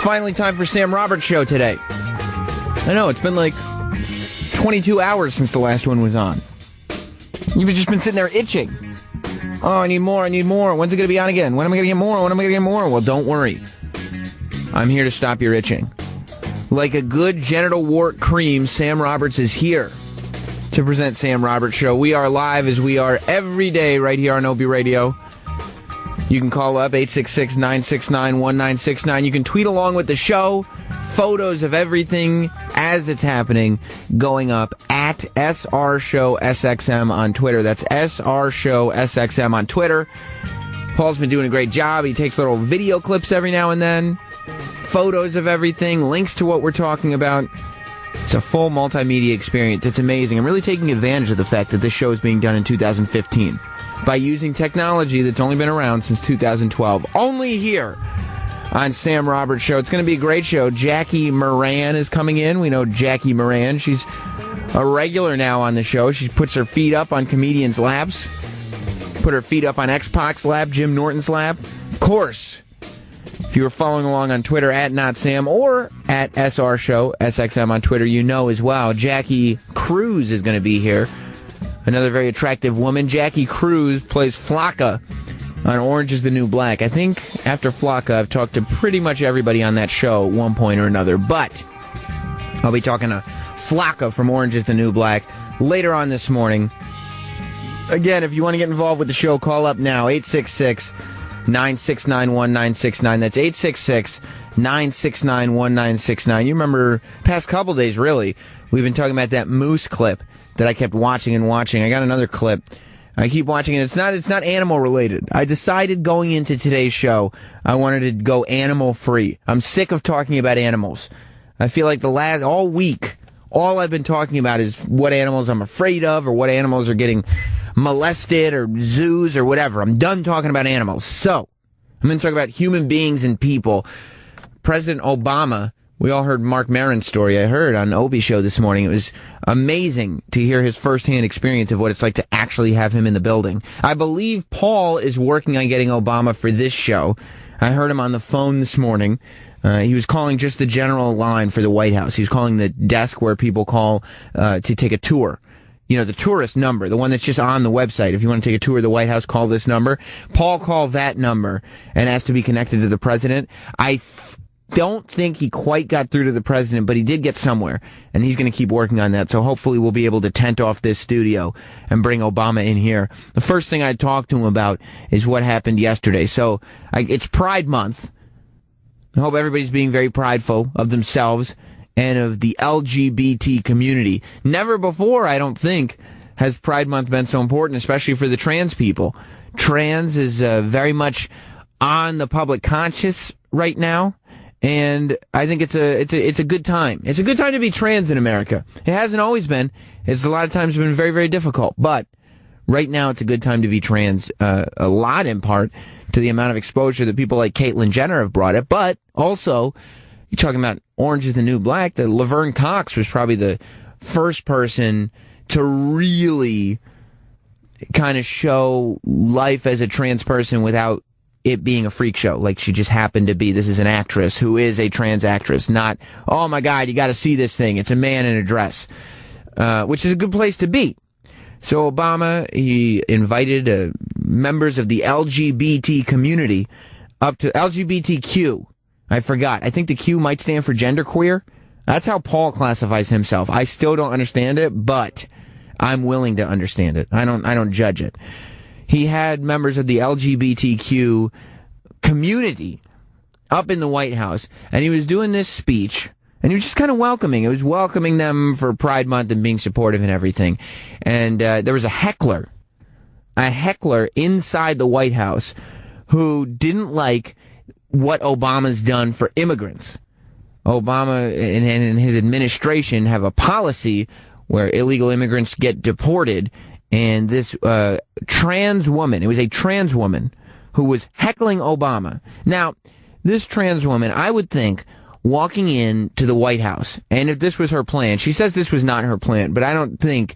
finally time for Sam Roberts Show today. I know, it's been like 22 hours since the last one was on. You've just been sitting there itching. Oh, I need more. When's it going to be on again? When am I going to get more? Well, don't worry. I'm here to stop your itching. Like a good genital wart cream, Sam Roberts is here to present Sam Roberts Show. We are live as we are every day right here on Opie Radio. You can call up 866-969-1969. You can tweet along with the show. Photos of everything as it's happening going up at SR Show SXM on Twitter. That's SR Show SXM on Twitter. Paul's been doing a great job. He takes little video clips every now and then. Photos of everything, links to what we're talking about. It's a full multimedia experience. It's amazing. I'm really taking advantage of the fact that this show is being done in 2015 by using technology that's only been around since 2012. Only here on Sam Roberts Show. It's going to be a great show. Jackie Miranne is coming in. We know Jackie Miranne. She's a regular now on the show. She puts her feet up on comedians' laps. Put her feet up on X-Pac's lap, Jim Norton's lap. Of course, if you were following along on Twitter at NotSam or at SR Show SXM on Twitter, you know as well. Jackie Cruz is going to be here. Another very attractive woman. Jackie Cruz plays Flocka on Orange is the New Black. I think after Flocka, I've talked to pretty much everybody on that show at one point or another. But I'll be talking to Flocka from Orange is the New Black later on this morning. Again, if you want to get involved with the show, call up now. 866-969-1969. That's 866-969-1969. You remember past couple days, really, we've been talking about that moose clip that I kept watching and watching. I got another clip. I keep watching it. It's not animal related. I decided going into today's show, I wanted to go animal free. I'm sick of talking about animals. I feel like all week, all I've been talking about is what animals I'm afraid of or what animals are getting molested or zoos or whatever. I'm done talking about animals. So I'm going to talk about human beings and people. President Obama, we all heard Mark Maron's story. I heard on Opie Show this morning. It was amazing to hear his firsthand experience of what it's like to actually have him in the building. I believe Paul is working on getting Obama for this show. I heard him on the phone this morning. He was calling just the general line for the White House. He was calling the desk where people call to take a tour. You know, the tourist number, the one that's just on the website. If you want to take a tour of the White House, call this number. Paul called that number and asked to be connected to the president. I don't think he quite got through to the president, but he did get somewhere, and he's going to keep working on that. So hopefully we'll be able to tent off this studio and bring Obama in here. The first thing I talked to him about is what happened yesterday. So it's Pride Month. I hope everybody's being very prideful of themselves and of the LGBT community. Never before, I don't think, has Pride Month been so important, especially for the trans people. Trans is very much on the public conscious right now. And I think it's a good time. It's a good time to be trans in America. It hasn't always been. It's a lot of times been very, very difficult. But right now it's a good time to be trans, a lot in part to the amount of exposure that people like Caitlyn Jenner have brought it. But also, you're talking about Orange is the New Black. That Laverne Cox was probably the first person to really kind of show life as a trans person without it being a freak show, like she just happened to be. This is an actress who is a trans actress, not, oh my God, you got to see this thing. It's a man in a dress, which is a good place to be. So Obama, he invited members of the LGBT community up to LGBTQ. I forgot. I think the Q might stand for genderqueer. That's how Paul classifies himself. I still don't understand it, but I'm willing to understand it. I don't judge it. He had members of the LGBTQ community up in the White House, and he was doing this speech, and he was just kind of welcoming. It was welcoming them for Pride Month and being supportive and everything. And there was a heckler inside the White House who didn't like what Obama's done for immigrants. Obama and his administration have a policy where illegal immigrants get deported. And this trans woman, it was a trans woman who was heckling Obama. Now, this trans woman, I would think, walking in to the White House, and if this was her plan, she says this was not her plan, but I don't think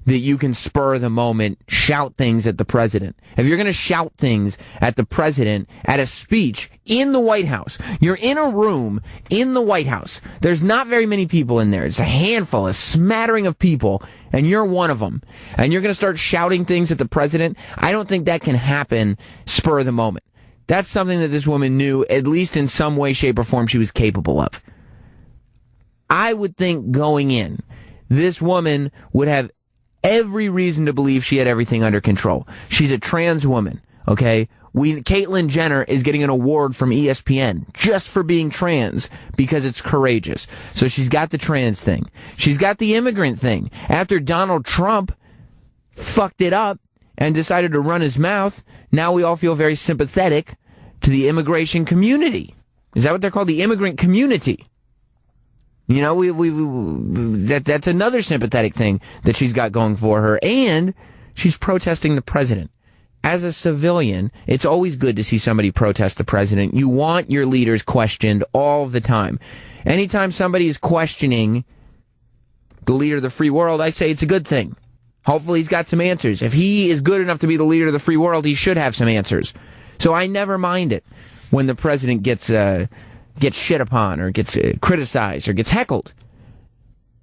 that you can spur the moment, shout things at the president. If you're going to shout things at the president at a speech in the White House, you're in a room in the White House. There's not very many people in there. It's a handful, a smattering of people, and you're one of them. And you're going to start shouting things at the president. I don't think that can happen spur of the moment. That's something that this woman knew, at least in some way, shape, or form, she was capable of. I would think going in, this woman would have every reason to believe she had everything under control. She's a trans woman, okay? Caitlyn Jenner is getting an award from ESPN just for being trans because it's courageous. So she's got the trans thing. She's got the immigrant thing. After Donald Trump fucked it up and decided to run his mouth, now we all feel very sympathetic to the immigration community. Is that what they're called? The immigrant community. You know, that's another sympathetic thing that she's got going for her. And she's protesting the president. As a civilian, it's always good to see somebody protest the president. You want your leaders questioned all the time. Anytime somebody is questioning the leader of the free world, I say it's a good thing. Hopefully he's got some answers. If he is good enough to be the leader of the free world, he should have some answers. So I never mind it when the president gets shit upon or gets criticized or gets heckled.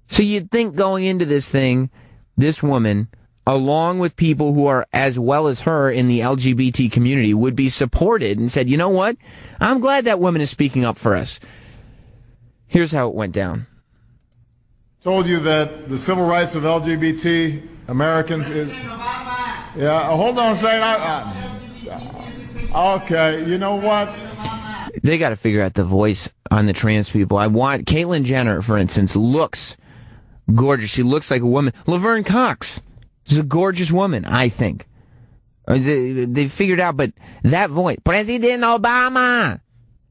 So you'd think going into this thing, this woman, along with people who are as well as her in the LGBT community, would be supported and said, you know what? I'm glad that woman is speaking up for us. Here's how it went down. Told you that the civil rights of LGBT Americans is... Yeah, hold on a second. Okay, you know what? They got to figure out the voice on the trans people. I want Caitlyn Jenner, for instance, looks gorgeous. She looks like a woman. Laverne Cox is a gorgeous woman, I think. They figured out, but that voice, President Obama,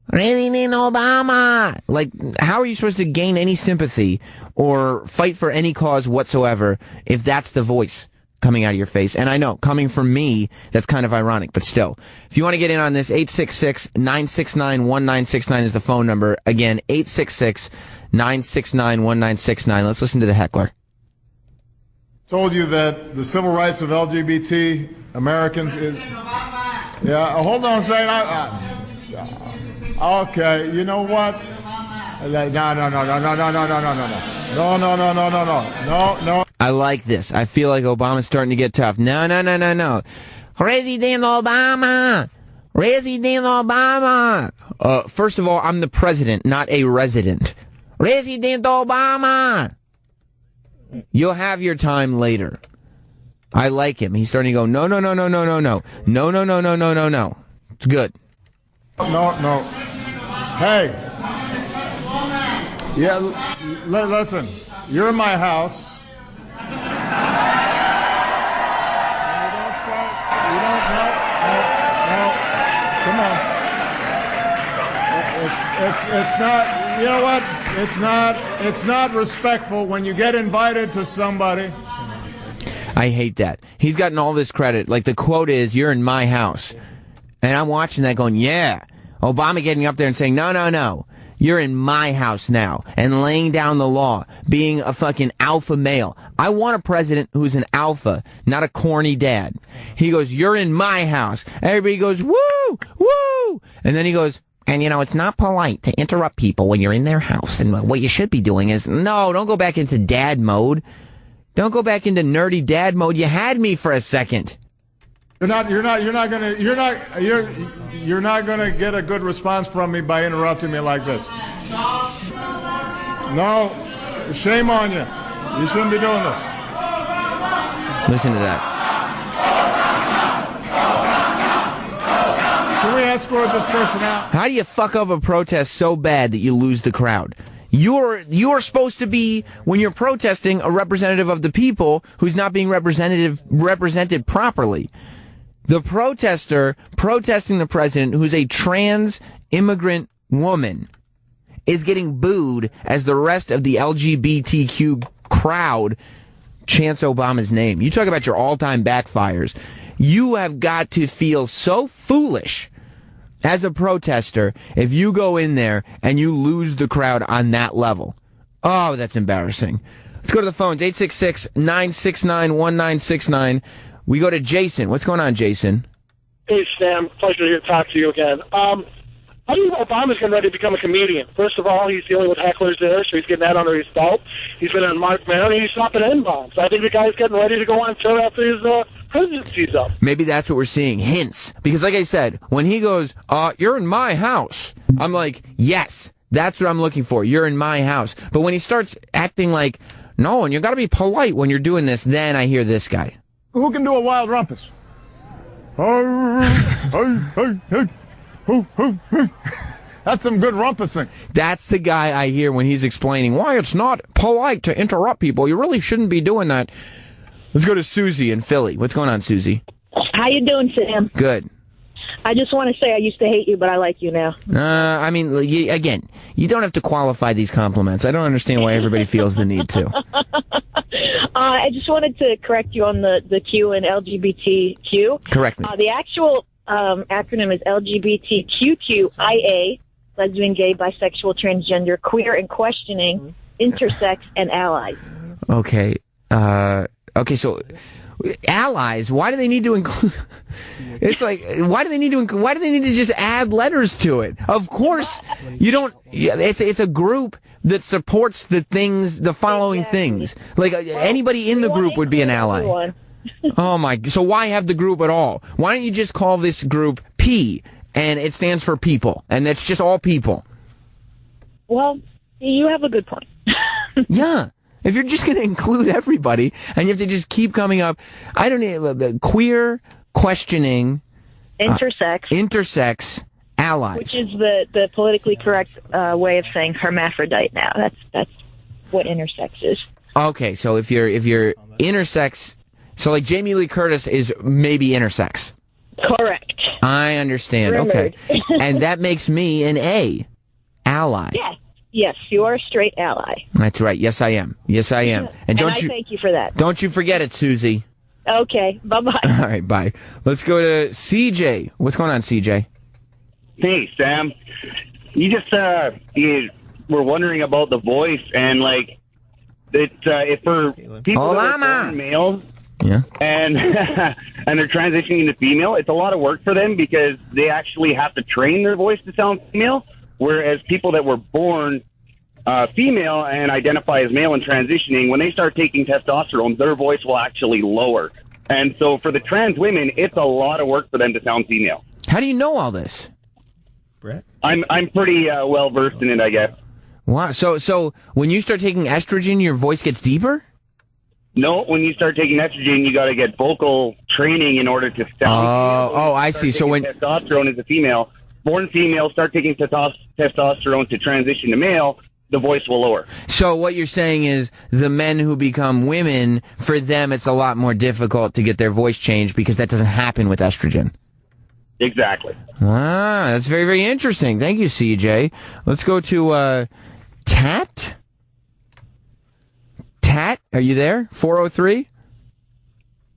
President Obama. Like, how are you supposed to gain any sympathy or fight for any cause whatsoever if that's the voice coming out of your face? And I know, coming from me, that's kind of ironic, but still. If you want to get in on this, 866-969-1969 is the phone number. Again, 866-969-1969. Let's listen to the heckler. Told you that the civil rights of LGBT Americans is... Yeah, hold on a second. Okay, you know what? No. I like this. I feel like Obama's starting to get tough. No. President Obama! President Obama! First of all, I'm the president, not a resident. President Obama! You'll have your time later. I like him. He's starting to go, no. No. It's good. No. Hey. Yeah, listen. You're in my house. And you don't start. No. Come on. It's not. You know what? It's not respectful when you get invited to somebody. I hate that. He's gotten all this credit. Like the quote is, "You're in my house," and I'm watching that, going, "Yeah." Obama getting up there and saying, No. You're in my house now, and laying down the law, being a fucking alpha male. I want a president who's an alpha, not a corny dad. He goes, you're in my house. Everybody goes, woo, woo. And then he goes, and you know, it's not polite to interrupt people when you're in their house. And what you should be doing is, no, don't go back into dad mode. Don't go back into nerdy dad mode. You had me for a second. You're not gonna get a good response from me by interrupting me like this. No, shame on you. You shouldn't be doing this. Listen to that. Can we escort this person out? How do you fuck up a protest so bad that you lose the crowd? You're supposed to be, when you're protesting, a representative of the people who's not being represented properly. The protester protesting the president, who's a trans immigrant woman, is getting booed as the rest of the LGBTQ crowd chants Obama's name. You talk about your all-time backfires. You have got to feel so foolish as a protester if you go in there and you lose the crowd on that level. Oh, that's embarrassing. Let's go to the phones, 866-969-1969. We go to Jason. What's going on, Jason? Hey, Sam. Pleasure to talk to you again. I think Obama's getting ready to become a comedian. First of all, he's dealing with hecklers there, so he's getting that under his belt. He's been on Mark Maron, and he's dropping N-bombs. I think the guy's getting ready to go on tour after his presidency's up. Maybe that's what we're seeing, hints. Because like I said, when he goes, you're in my house, I'm like, yes, that's what I'm looking for. You're in my house. But when he starts acting like, no, and you got to be polite when you're doing this, then I hear this guy. Who can do a wild rumpus? That's some good rumpusing. That's the guy I hear when he's explaining why it's not polite to interrupt people. You really shouldn't be doing that. Let's go to Susie in Philly. What's going on, Susie? How you doing, Sam? Good. I just want to say I used to hate you, but I like you now. I mean, again, you don't have to qualify these compliments. I don't understand why everybody feels the need to. I just wanted to correct you on the Q in LGBTQ. Correct me. The actual acronym is LGBTQIA, lesbian, gay, bisexual, transgender, queer, and questioning, intersex, and allies. Okay. Okay, so allies, why do they need to include... It's like, why do they need to just add letters to it? Of course, you don't... It's a group that supports the following things. Like, anybody in the group would be an ally. Oh my... So why have the group at all? Why don't you just call this group P, and it stands for people, and it's just all people? Well, you have a good point. Yeah. If you're just going to include everybody, and you have to just keep coming up, I don't know, queer, questioning, intersex, allies. Which is the politically correct way of saying hermaphrodite now. That's what intersex is. Okay, so if you're intersex, so like Jamie Lee Curtis is maybe intersex. Correct. I understand. Rumored. Okay. And that makes me an A, ally. Yes, you are a straight ally. That's right. Yes, I am. Yes, I am. And I thank you for that. Don't you forget it, Susie. Okay. Bye-bye. All right, bye. Let's go to CJ. What's going on, CJ? Hey, Sam. You just you were wondering about the voice, and like if for people that are born males, yeah, and and they're transitioning to female, it's a lot of work for them because they actually have to train their voice to sound female. Whereas people that were born female and identify as male and transitioning, when they start taking testosterone, their voice will actually lower. And so for the trans women, it's a lot of work for them to sound female. How do you know all this? Brett? I'm pretty well versed in it, I guess. Wow. So when you start taking estrogen, your voice gets deeper? No, when you start taking estrogen, you got to get vocal training in order to sound. Oh, I see. So when testosterone is a female, born female, start taking testosterone to transition to male, the voice will lower. So what you're saying is the men who become women, for them it's a lot more difficult to get their voice changed because that doesn't happen with estrogen. Exactly. Ah, that's very, very interesting. Thank you, CJ. Let's go to Tat. Tat, are you there? 403?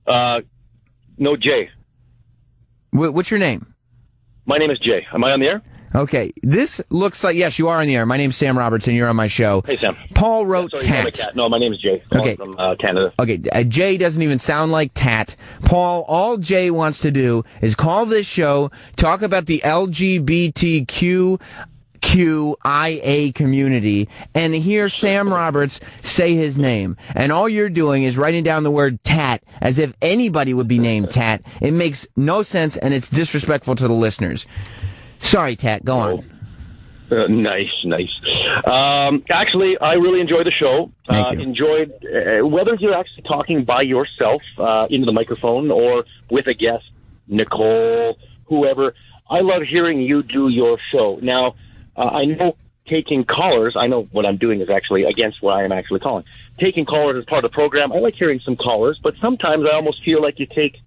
No, Jay. What's your name? My name is Jay. Am I on the air? Okay. This looks like, yes, you are on the air. My name's Sam Robertson. You're on my show. Hey, Sam. Paul wrote Tat. No, my name is Jay. Okay. From Canada. Okay. Jay doesn't even sound like Tat. Paul, all Jay wants to do is call this show, talk about the LGBTQIA community, and hear Sam Roberts say his name. And all you're doing is writing down the word Tat as if anybody would be named Tat. It makes no sense, and it's disrespectful to the listeners. Sorry, Tat. Go on. Nice. Actually, I really enjoy the show. Thank you. Enjoyed whether you're actually talking by yourself into the microphone or with a guest, Nicole, whoever. I love hearing you do your show. Now, I know taking callers, I know what I'm doing is actually against what I am actually calling. Taking callers is part of the program. I like hearing some callers, but sometimes I almost feel like you take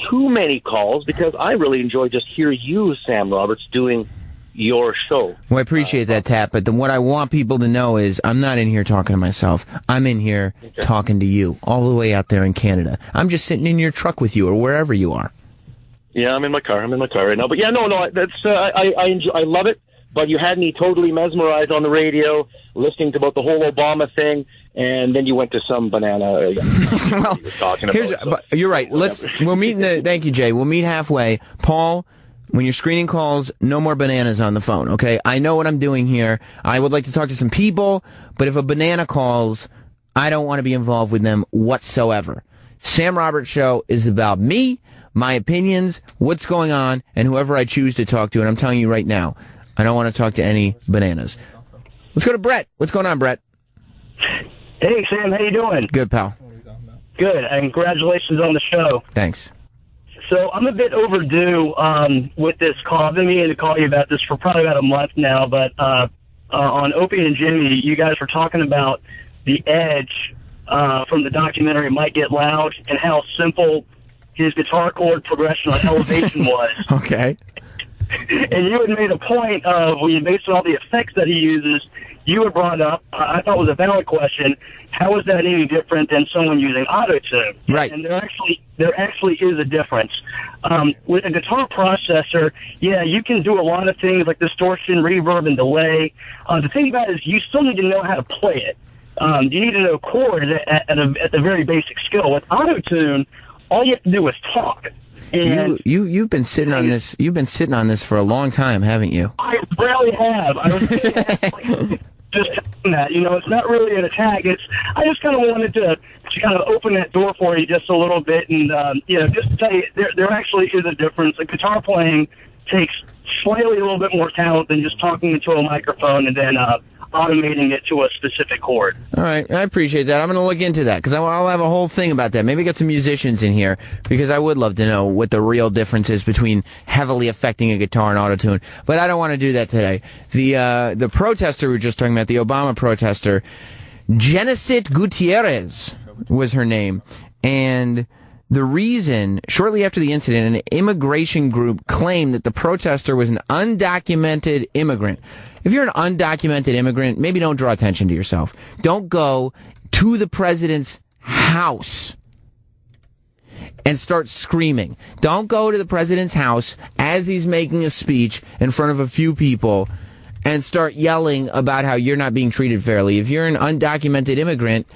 too many calls because I really enjoy just hear you, Sam Roberts, doing your show. Well, I appreciate that, Tat, but what I want people to know is I'm not in here talking to myself. I'm in here talking to you all the way out there in Canada. I'm just sitting in your truck with you or wherever you are. Yeah, I'm in my car. I'm in my car right now. But yeah, no, that's I enjoy. I love it. but you had me totally mesmerized on the radio, listening to about the whole Obama thing, and then you went to some banana. Well, you were talking about, you're right. We'll meet thank you, Jay. We'll meet halfway. Paul, when you're screening calls, no more bananas on the phone, okay? I know what I'm doing here. I would like to talk to some people, but if a banana calls, I don't want to be involved with them whatsoever. Sam Roberts Show is about me, my opinions, what's going on, and whoever I choose to talk to. And I'm telling you right now, I don't want to talk to any bananas. Let's go to Brett. What's going on, Brett? Hey, Sam. How you doing? Good, pal. Good, and congratulations on the show. Thanks. So I'm a bit overdue with this call. I've been meaning to call you about this for probably about a month now, but on Opie and Jimmy, you guys were talking about the edge from the documentary Might Get Loud and how simple his guitar chord progression on Elevation was. Okay. And you had made a point of, when you based on all the effects that he uses, you had brought up, I thought was a valid question, how is that any different than someone using auto-tune? Right. And there actually is a difference. With a guitar processor, yeah, you can do a lot of things like distortion, reverb, and delay. The thing about it is you still need to know how to play it. You need to know chords at the very basic skill. With auto-tune, all you have to do is talk. And you've been sitting on this. You've been sitting on this for a long time, haven't you? I really have. I was just telling that. It's not really an attack. I just kind of wanted to kind of open that door for you just a little bit, and just to tell you, there actually is a difference. The guitar playing takes slightly a little bit more talent than just talking into a microphone and then automating it to a specific chord. All right, I appreciate that. I'm going to look into that because I'll have a whole thing about that. Maybe get some musicians in here because I would love to know what the real difference is between heavily affecting a guitar and autotune. But I don't want to do that today. The protester we were just talking about, the Obama protester, Annaliese Gutierrez was her name, and the reason, shortly after the incident, an immigration group claimed that the protester was an undocumented immigrant. If you're an undocumented immigrant, maybe don't draw attention to yourself. Don't go to the president's house and start screaming. Don't go to the president's house as he's making a speech in front of a few people and start yelling about how you're not being treated fairly. If you're an undocumented immigrant,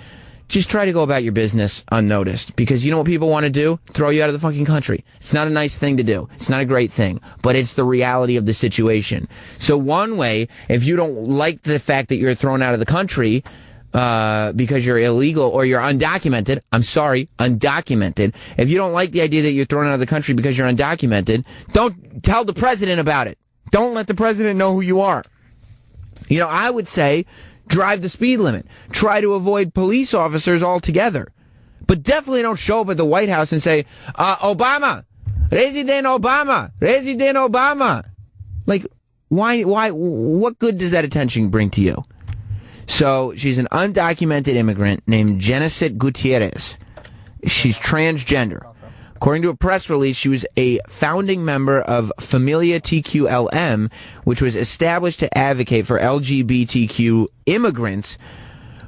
just try to go about your business unnoticed, because you know what people want to do? Throw you out of the fucking country. It's not a nice thing to do. It's not a great thing, but it's the reality of the situation. So one way, if you don't like the fact that you're thrown out of the country because you're illegal or you're undocumented, undocumented. If you don't like the idea that you're thrown out of the country because you're undocumented, don't tell the president about it. Don't let the president know who you are. I would say, drive the speed limit. Try to avoid police officers altogether. But definitely don't show up at the White House and say, Obama, President Obama, President Obama. Like, why, what good does that attention bring to you? So, she's an undocumented immigrant named Annaliese Gutierrez. She's transgender. According to a press release, she was a founding member of Familia TQLM, which was established to advocate for LGBTQ immigrants,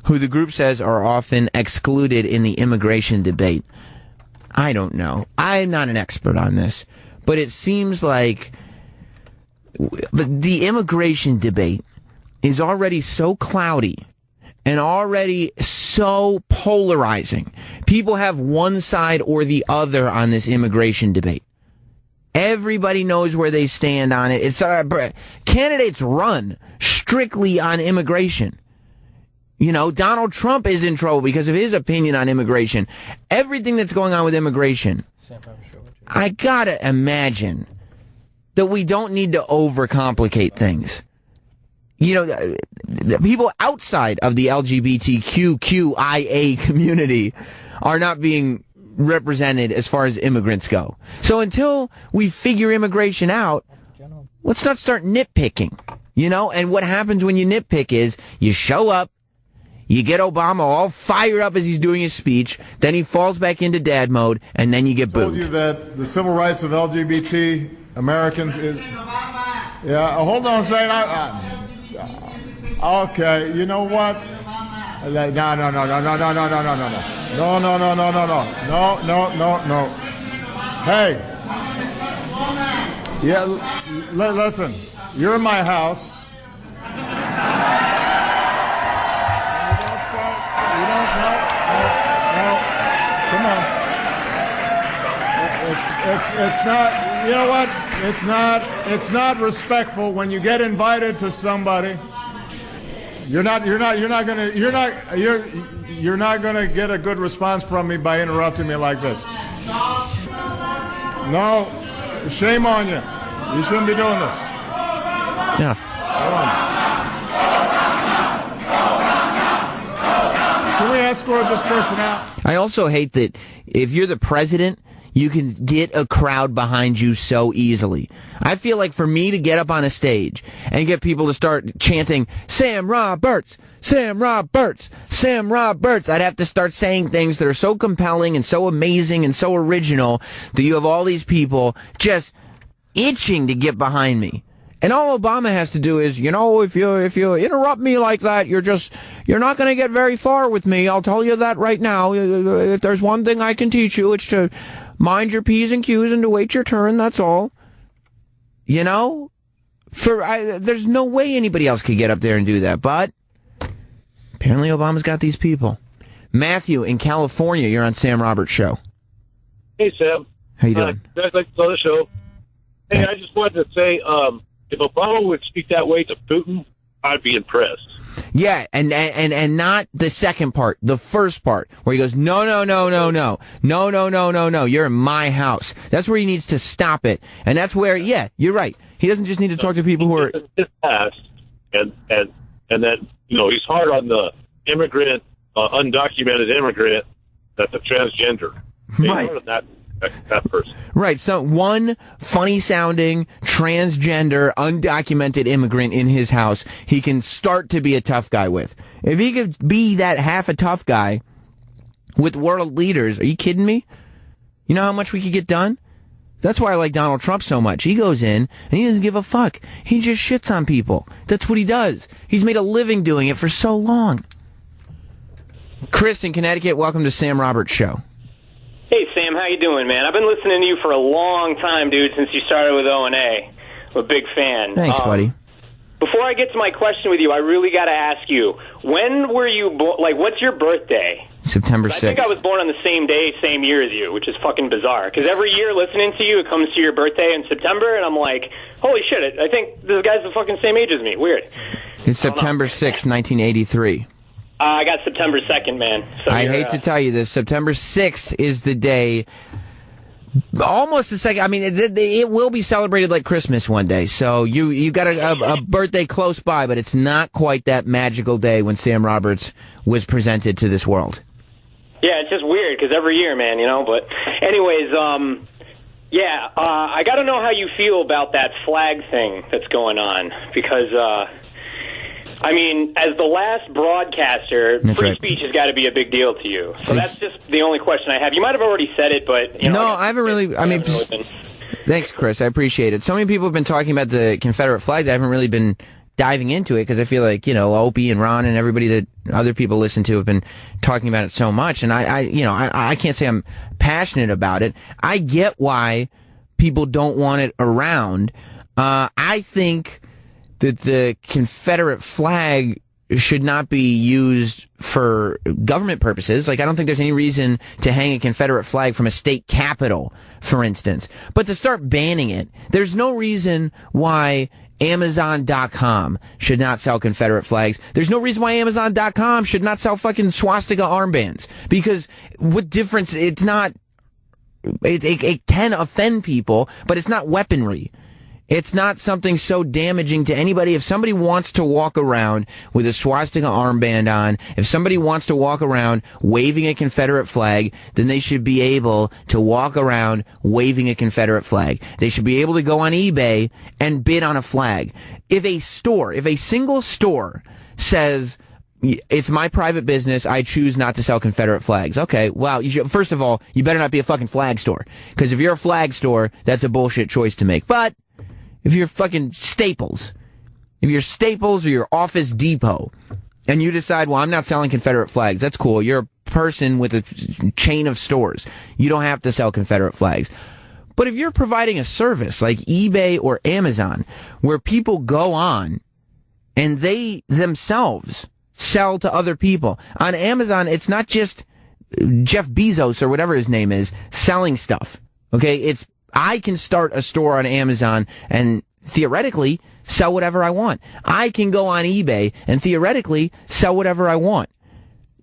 who the group says are often excluded in the immigration debate. I don't know. I'm not an expert on this, but it seems like the immigration debate is already so cloudy and already so polarizing. People have one side or the other on this immigration debate. Everybody knows where they stand on it. It's candidates run strictly on immigration. Donald Trump is in trouble because of his opinion on immigration. Everything that's going on with immigration, I gotta imagine that we don't need to overcomplicate things. The people outside of the LGBTQIA community are not being represented as far as immigrants go. So until we figure immigration out, let's not start nitpicking, And what happens when you nitpick is you show up, you get Obama all fired up as he's doing his speech, then he falls back into dad mode, and then you get booed. I told you that the civil rights of LGBT Americans is... Yeah, hold on a second. Okay, you know what? No. Hey. Yeah, listen. You're in my house. Come on. It's not, you know what? It's not respectful when you get invited to somebody. You're not gonna get a good response from me by interrupting me like this. No, shame on you. You shouldn't be doing this. Yeah. Can we escort this person out? I also hate that if you're the president, you can get a crowd behind you so easily. I feel like for me to get up on a stage and get people to start chanting, Sam Roberts, Sam Roberts, Sam Roberts, I'd have to start saying things that are so compelling and so amazing and so original that you have all these people just itching to get behind me. And all Obama has to do is, if you interrupt me like that, you're not going to get very far with me. I'll tell you that right now. If there's one thing I can teach you, it's to mind your P's and Q's and to wait your turn. That's all. There's no way anybody else could get up there and do that. But apparently Obama's got these people. Matthew in California, you're on Sam Roberts' show. Hey, Sam. How you doing? Guys like the other show. Hey, Thanks. I just wanted to say, if Obama would speak that way to Putin, I'd be impressed. Yeah, and not the second part, the first part, where he goes, no, you're in my house. That's where he needs to stop it. And that's where, yeah, you're right. He doesn't just need to talk to people who are... His past, and then, he's hard on the immigrant, undocumented immigrant that's a transgender. He's Right. hard on that person. Right, so one funny-sounding, transgender, undocumented immigrant in his house, he can start to be a tough guy with. If he could be that half a tough guy with world leaders, are you kidding me? You know how much we could get done? That's why I like Donald Trump so much. He goes in, and he doesn't give a fuck. He just shits on people. That's what he does. He's made a living doing it for so long. Chris in Connecticut, welcome to Sam Roberts' show. Hey, Sam, how you doing, man? I've been listening to you for a long time, dude, since you started with O&A. I'm a big fan. Thanks, buddy. Before I get to my question with you, I really got to ask you, when were you born? Like, what's your birthday? September 6th. I think I was born on the same day, same year as you, which is fucking bizarre. Because every year listening to you, it comes to your birthday in September, and I'm like, holy shit, I think this guy's the fucking same age as me. Weird. It's September 6th, 1983. I got September 2nd, man. So I hate to tell you this. September 6th is the day, almost the second. I mean, it will be celebrated like Christmas one day. So you got a birthday close by, but it's not quite that magical day when Sam Roberts was presented to this world. Yeah, it's just weird because every year, man, But anyways, I got to know how you feel about that flag thing that's going on because, as the last broadcaster, free speech has got to be a big deal to you. So that's just the only question I have. You might have already said it, but no, I haven't really. Thanks, Chris. I appreciate it. So many people have been talking about the Confederate flag that I haven't really been diving into it because I feel like Opie and Ron and everybody that other people listen to have been talking about it so much, and I can't say I'm passionate about it. I get why people don't want it around. I think that the Confederate flag should not be used for government purposes. Like, I don't think there's any reason to hang a Confederate flag from a state capitol, for instance. But to start banning it, there's no reason why Amazon.com should not sell Confederate flags. There's no reason why Amazon.com should not sell fucking swastika armbands. Because what difference, it can offend people, but it's not weaponry. It's not something so damaging to anybody. If somebody wants to walk around with a swastika armband on, if somebody wants to walk around waving a Confederate flag, then they should be able to walk around waving a Confederate flag. They should be able to go on eBay and bid on a flag. If a single store says, it's my private business, I choose not to sell Confederate flags. Okay, well, first of all, you better not be a fucking flag store. Because if you're a flag store, that's a bullshit choice to make. But if you're fucking Staples, or your Office Depot, and you decide, well, I'm not selling Confederate flags, that's cool. You're a person with a chain of stores. You don't have to sell Confederate flags. But if you're providing a service like eBay or Amazon, where people go on and they themselves sell to other people. On Amazon, it's not just Jeff Bezos or whatever his name is selling stuff. Okay, I can start a store on Amazon and theoretically sell whatever I want. I can go on eBay and theoretically sell whatever I want.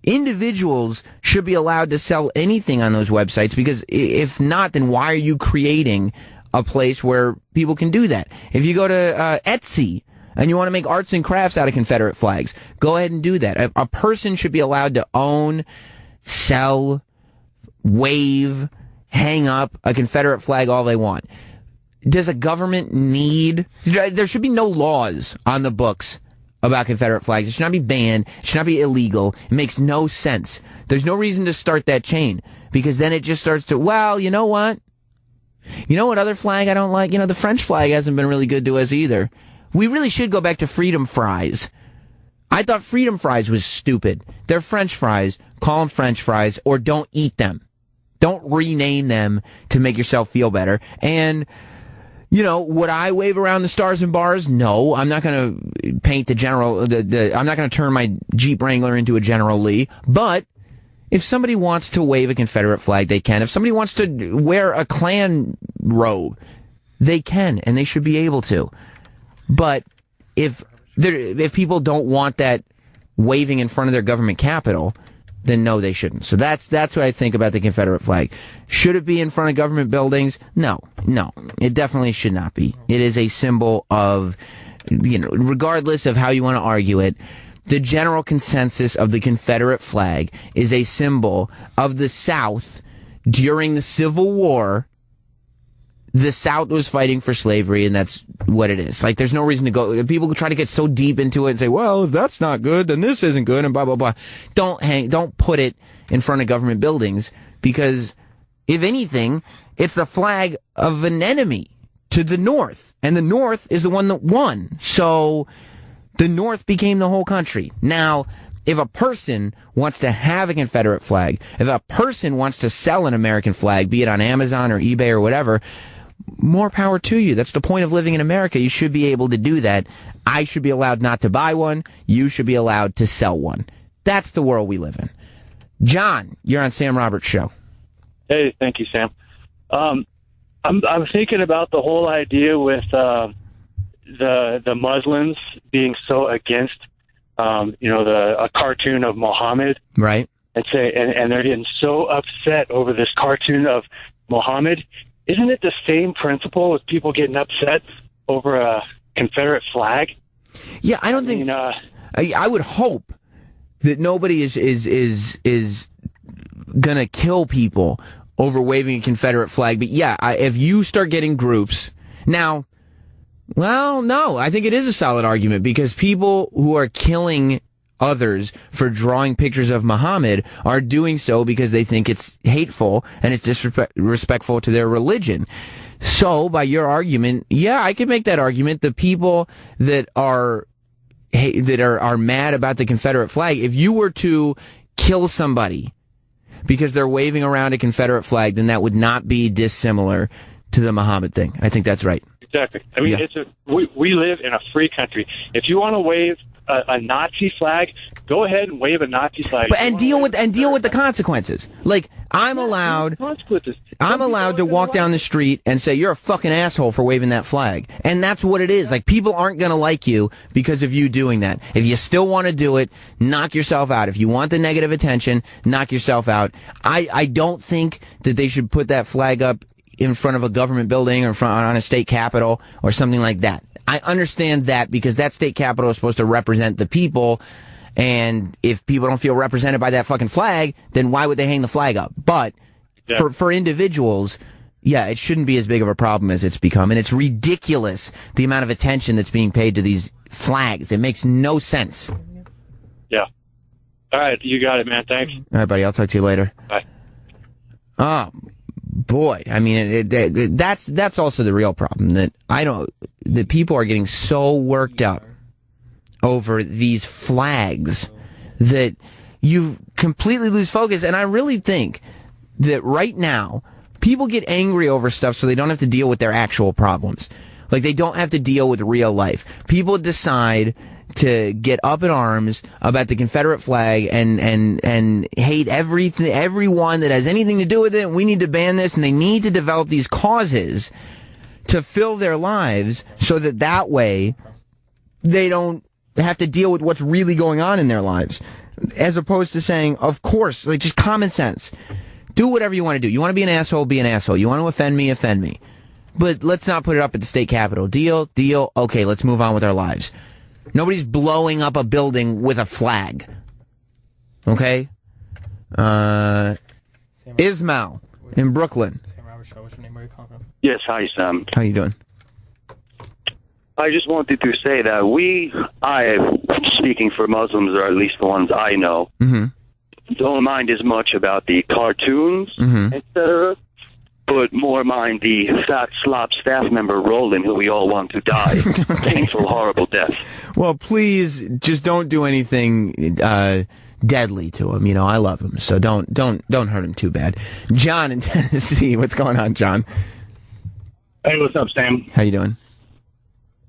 Individuals should be allowed to sell anything on those websites, because if not, then why are you creating a place where people can do that? If you go to Etsy and you want to make arts and crafts out of Confederate flags, go ahead and do that. A person should be allowed to own, sell, wave, hang up a Confederate flag all they want. Does a government need... There should be no laws on the books about Confederate flags. It should not be banned. It should not be illegal. It makes no sense. There's no reason to start that chain, because then it just starts to, well, you know what? You know what other flag I don't like? The French flag hasn't been really good to us either. We really should go back to freedom fries. I thought freedom fries was stupid. They're French fries. Call them French fries, or don't eat them. Don't rename them to make yourself feel better. And, would I wave around the stars and bars? No, I'm not going to paint I'm not going to turn my Jeep Wrangler into a General Lee. But if somebody wants to wave a Confederate flag, they can. If somebody wants to wear a Klan robe, they can, and they should be able to. But if people don't want that waving in front of their government capital, then no, they shouldn't. So that's what I think about the Confederate flag. Should it be in front of government buildings? No, it definitely should not be. It is a symbol of, regardless of how you want to argue it, the general consensus of the Confederate flag is a symbol of the South during the Civil War. The South was fighting for slavery, and that's what it is. Like, there's no reason to go. People try to get so deep into it and say, well, if that's not good, then this isn't good, and blah, blah, blah. Don't put it in front of government buildings, because if anything, it's the flag of an enemy to the North, and the North is the one that won. So the North became the whole country. Now, if a person wants to have a Confederate flag, if a person wants to sell an American flag, be it on Amazon or eBay or whatever, more power to you. That's the point of living in America. You should be able to do that. I should be allowed not to buy one. You should be allowed to sell one. That's the world we live in. John, you're on Sam Roberts' show. Hey, thank you, Sam. I'm thinking about the whole idea with the Muslims being so against, a cartoon of Muhammad, right? And they're getting so upset over this cartoon of Muhammad. Isn't it the same principle as people getting upset over a Confederate flag? Yeah, I don't think. I would hope that nobody is gonna kill people over waving a Confederate flag. But yeah, if you start getting groups now, well, no, I think it is a solid argument, because people who are killing others for drawing pictures of Muhammad are doing so because they think it's hateful and it's disrespectful to their religion. So, by your argument, yeah, I can make that argument. The people that are mad about the Confederate flag, if you were to kill somebody because they're waving around a Confederate flag, then that would not be dissimilar to the Muhammad thing. I think that's right. Exactly. I mean, we live in a free country. If you want to wave a Nazi flag, go ahead and wave a Nazi flag. But deal with the consequences. Like, I'm allowed to walk down the street and say, you're a fucking asshole for waving that flag. And that's what it is. Like, people aren't going to like you because of you doing that. If you still want to do it, knock yourself out. If you want the negative attention, knock yourself out. I don't think that they should put that flag up in front of a government building or on a state capitol or something like that. I understand that, because that state capitol is supposed to represent the people, and if people don't feel represented by that fucking flag, then why would they hang the flag up? But for individuals, yeah, it shouldn't be as big of a problem as it's become, and it's ridiculous the amount of attention that's being paid to these flags. It makes no sense. Yeah. All right, you got it, man. Thanks. All right, buddy. I'll talk to you later. Bye. Oh, boy. I mean, that's also the real problem, that people are getting so worked up over these flags that you completely lose focus. And I really think that right now, People get angry over stuff so they don't have to deal with their actual problems. Like, they don't have to deal with real life. People decide to get up in arms about the Confederate flag and hate everyone that has anything to do with it. We need to ban this, and they need to develop these causes to fill their lives so that way they don't have to deal with what's really going on in their lives. As opposed to saying, of course, like, just common sense. Do whatever you want to do. You want to be an asshole, be an asshole. You want to offend me, offend me. But let's not put it up at the state capitol. Deal. Okay, let's move on with our lives. Nobody's blowing up a building with a flag. Okay? Ismail in Brooklyn. Yes, hi, Sam. How you doing? I just wanted to say that speaking for Muslims, or at least the ones I know, don't mind as much about the cartoons, etc., but more mind the fat slop staff member Roland, who we all want to die. Painful, horrible death. Well, please, just don't do anything deadly to him. You know, I love him, so don't hurt him too bad. John in Tennessee, what's going on, John? Hey, what's up, Sam? How you doing?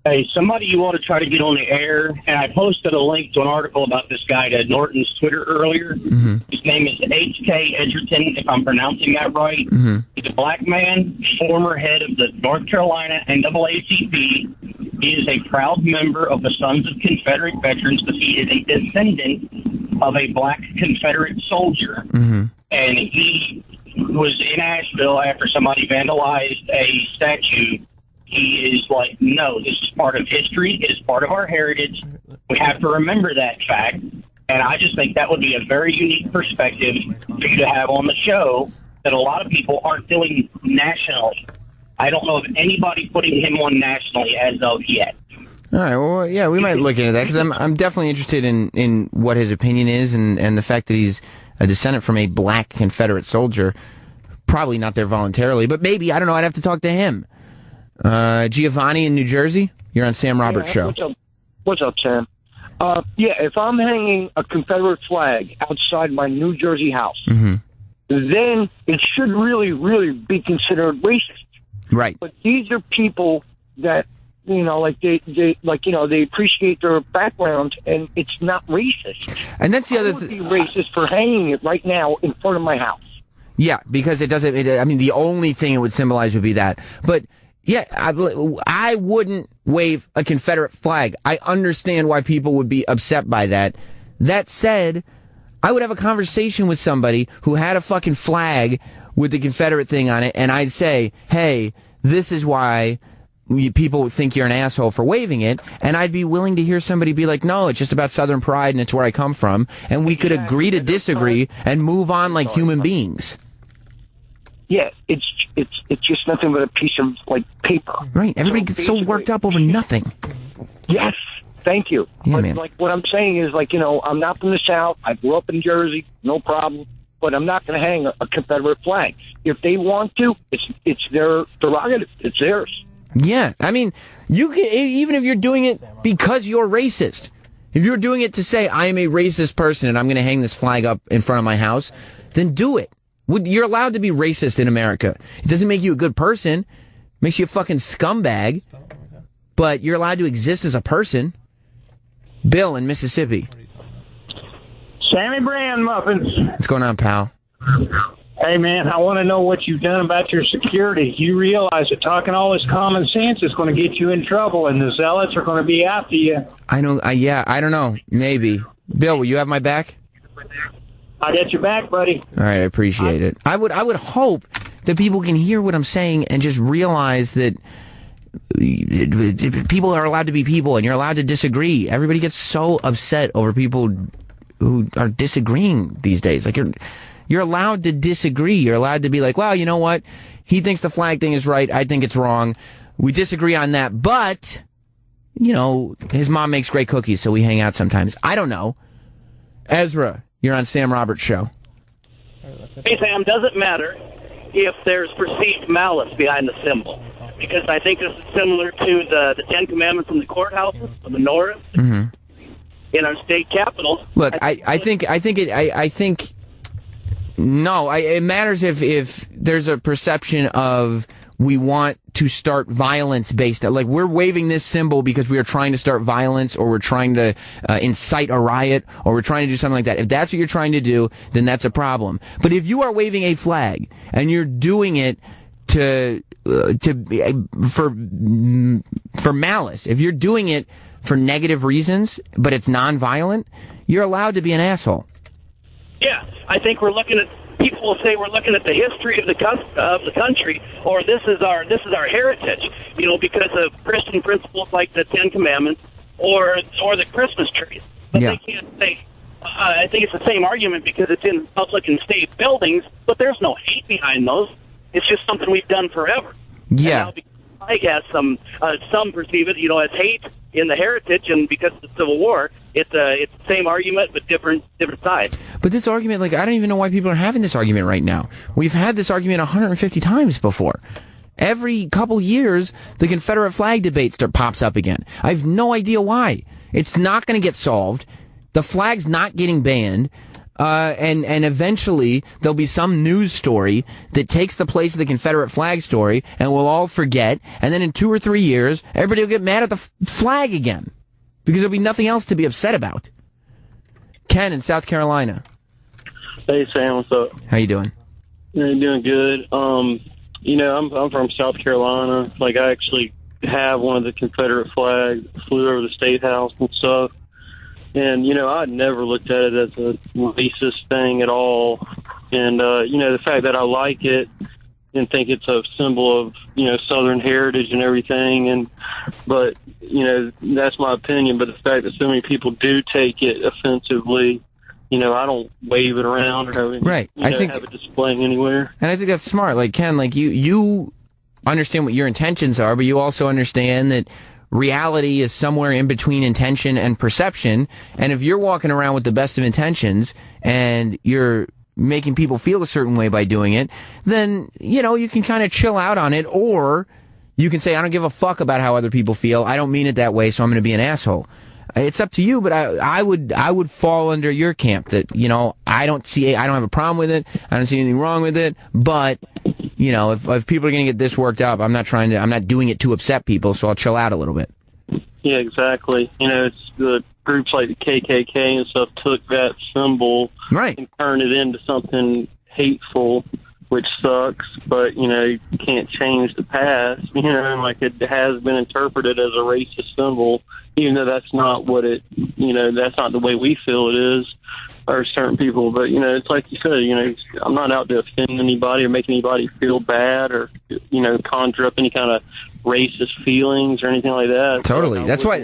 Hey, somebody you want to try to get on the air, and I posted a link to an article about this guy to Norton's Twitter earlier. His name is H.K. Edgerton, if I'm pronouncing that right. He's a black man, former head of the North Carolina NAACP. He is a proud member of the Sons of Confederate Veterans, but he is a descendant of a black Confederate soldier. And he was in Asheville after somebody vandalized a statue. He is like, no, this is part of history. It is part of our heritage. We have to remember that fact. And I just think that would be a very unique perspective for you to have on the show that a lot of people aren't doing nationally. I don't know of anybody putting him on nationally as of yet. All right, well, yeah, we might look into that, because I'm definitely interested in what his opinion is, and the fact that he's a descendant from a black Confederate soldier. Probably not there voluntarily, but maybe, I don't know, I'd have to talk to him. Giovanni in New Jersey, you're on Sam Roberts Show. What's up, Sam? If I'm hanging a Confederate flag outside my New Jersey house, then it should really, really be considered racist. Right. But these are people that, they appreciate their background, and it's not racist. And that's the other thing. Be racist for hanging it right now in front of my house. Yeah, because it doesn't. The only thing it would symbolize would be that. But yeah, I wouldn't wave a Confederate flag. I understand why people would be upset by that. That said, I would have a conversation with somebody who had a fucking flag with the Confederate thing on it, and I'd say, hey, this is why people think you're an asshole for waving it, and I'd be willing to hear somebody be like, no, it's just about Southern pride and it's where I come from, and we could agree to disagree and move on like human beings. Yeah, it's just nothing but a piece of paper. Right. Everybody gets so worked up over nothing. Yes. Thank you. Yeah, but man. What I'm saying is I'm not from the South. I grew up in Jersey, no problem. But I'm not going to hang a Confederate flag. If they want to, it's their prerogative. It's theirs. Yeah. You can, even if you're doing it because you're racist. If you're doing it to say I am a racist person and I'm going to hang this flag up in front of my house, then do it. You're allowed to be racist in America. It doesn't make you a good person. It makes you a fucking scumbag. But you're allowed to exist as a person. Bill in Mississippi. Sammy Brand Muffins. What's going on, pal? Hey, man, I want to know what you've done about your security. You realize that talking all this common sense is going to get you in trouble, and the zealots are going to be after you. I don't know. Maybe. Bill, will you have my back? I got your back, buddy. All right, I appreciate it. I would hope that people can hear what I'm saying and just realize that people are allowed to be people and you're allowed to disagree. Everybody gets so upset over people who are disagreeing these days. Like you're allowed to disagree. You're allowed to be like, well, you know what? He thinks the flag thing is right. I think it's wrong. We disagree on that, but his mom makes great cookies, so we hang out sometimes. I don't know. Ezra, you're on Sam Roberts Show. Hey, Sam, does it matter if there's perceived malice behind the symbol? Because I think this is similar to the Ten Commandments from the courthouses of the North in our state capital. Look, I think No, it matters if there's a perception of we want to start violence based. Like, we're waving this symbol because we are trying to start violence, or we're trying to incite a riot, or we're trying to do something like that. If that's what you're trying to do, then that's a problem. But if you are waving a flag and you're doing it for malice, if you're doing it for negative reasons, but it's nonviolent, you're allowed to be an asshole. Yeah, I think we're looking at. People will say we're looking at the history of the country, or this is our heritage. You know, because of Christian principles like the Ten Commandments, or the Christmas tree. But they can't say. I think it's the same argument because it's in public and state buildings, but there's no hate behind those. It's just something we've done forever. Yeah. And now, I guess some perceive it, as hate in the heritage, and because of the Civil War, it's the same argument but different sides. But this argument, I don't even know why people are having this argument right now. We've had this argument 150 times before. Every couple years, the Confederate flag debate pops up again. I have no idea why. It's not going to get solved. The flag's not getting banned. And eventually there'll be some news story that takes the place of the Confederate flag story, and we'll all forget. And then in 2 or 3 years, everybody will get mad at the flag again because there'll be nothing else to be upset about. Ken in South Carolina. Hey Sam, what's up? How you doing? Yeah, doing good. I'm from South Carolina. I actually have one of the Confederate flags. Flew over the State House and stuff. And, I'd never looked at it as a racist thing at all. And, the fact that I like it and think it's a symbol of, Southern heritage and everything. But that's my opinion. But the fact that so many people do take it offensively, I don't wave it around or have it displaying anywhere. And I think that's smart. Ken, you understand what your intentions are, but you also understand that reality is somewhere in between intention and perception. And if you're walking around with the best of intentions and you're making people feel a certain way by doing it, then, you can kind of chill out on it, or you can say, I don't give a fuck about how other people feel. I don't mean it that way, so I'm going to be an asshole. It's up to you, but I would fall under your camp that, I don't have a problem with it. I don't see anything wrong with it, but if people are going to get this worked up, I'm not doing it to upset people, so I'll chill out a little bit. Yeah, exactly. It's the groups like the KKK and stuff took that symbol and turned it into something hateful, which sucks, but, you can't change the past, it has been interpreted as a racist symbol, even though that's not what that's not the way we feel it is, or certain people. But, it's like you said, I'm not out to offend anybody or make anybody feel bad or, conjure up any kind of racist feelings or anything like that. Totally. That's why,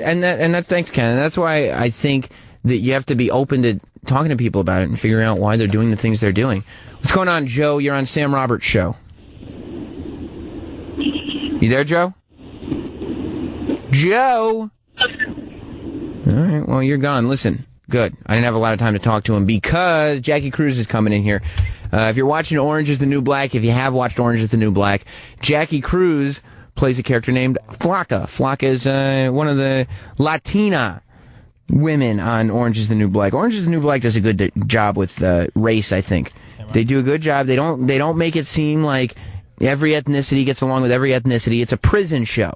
thanks, Ken. And that's why I think that you have to be open to talking to people about it and figuring out why they're doing the things they're doing. What's going on, Joe? You're on Sam Roberts' show. You there, Joe? Joe! All right, well, you're gone. Listen, good. I didn't have a lot of time to talk to him because Jackie Cruz is coming in here. If you're watching Orange is the New Black, if you have watched Orange is the New Black, Jackie Cruz plays a character named Flocka. Flocka is one of the Latina women on Orange is the New Black. Orange is the New Black does a good job with race, I think. They do a good job. They don't make it seem like every ethnicity gets along with every ethnicity. It's a prison show.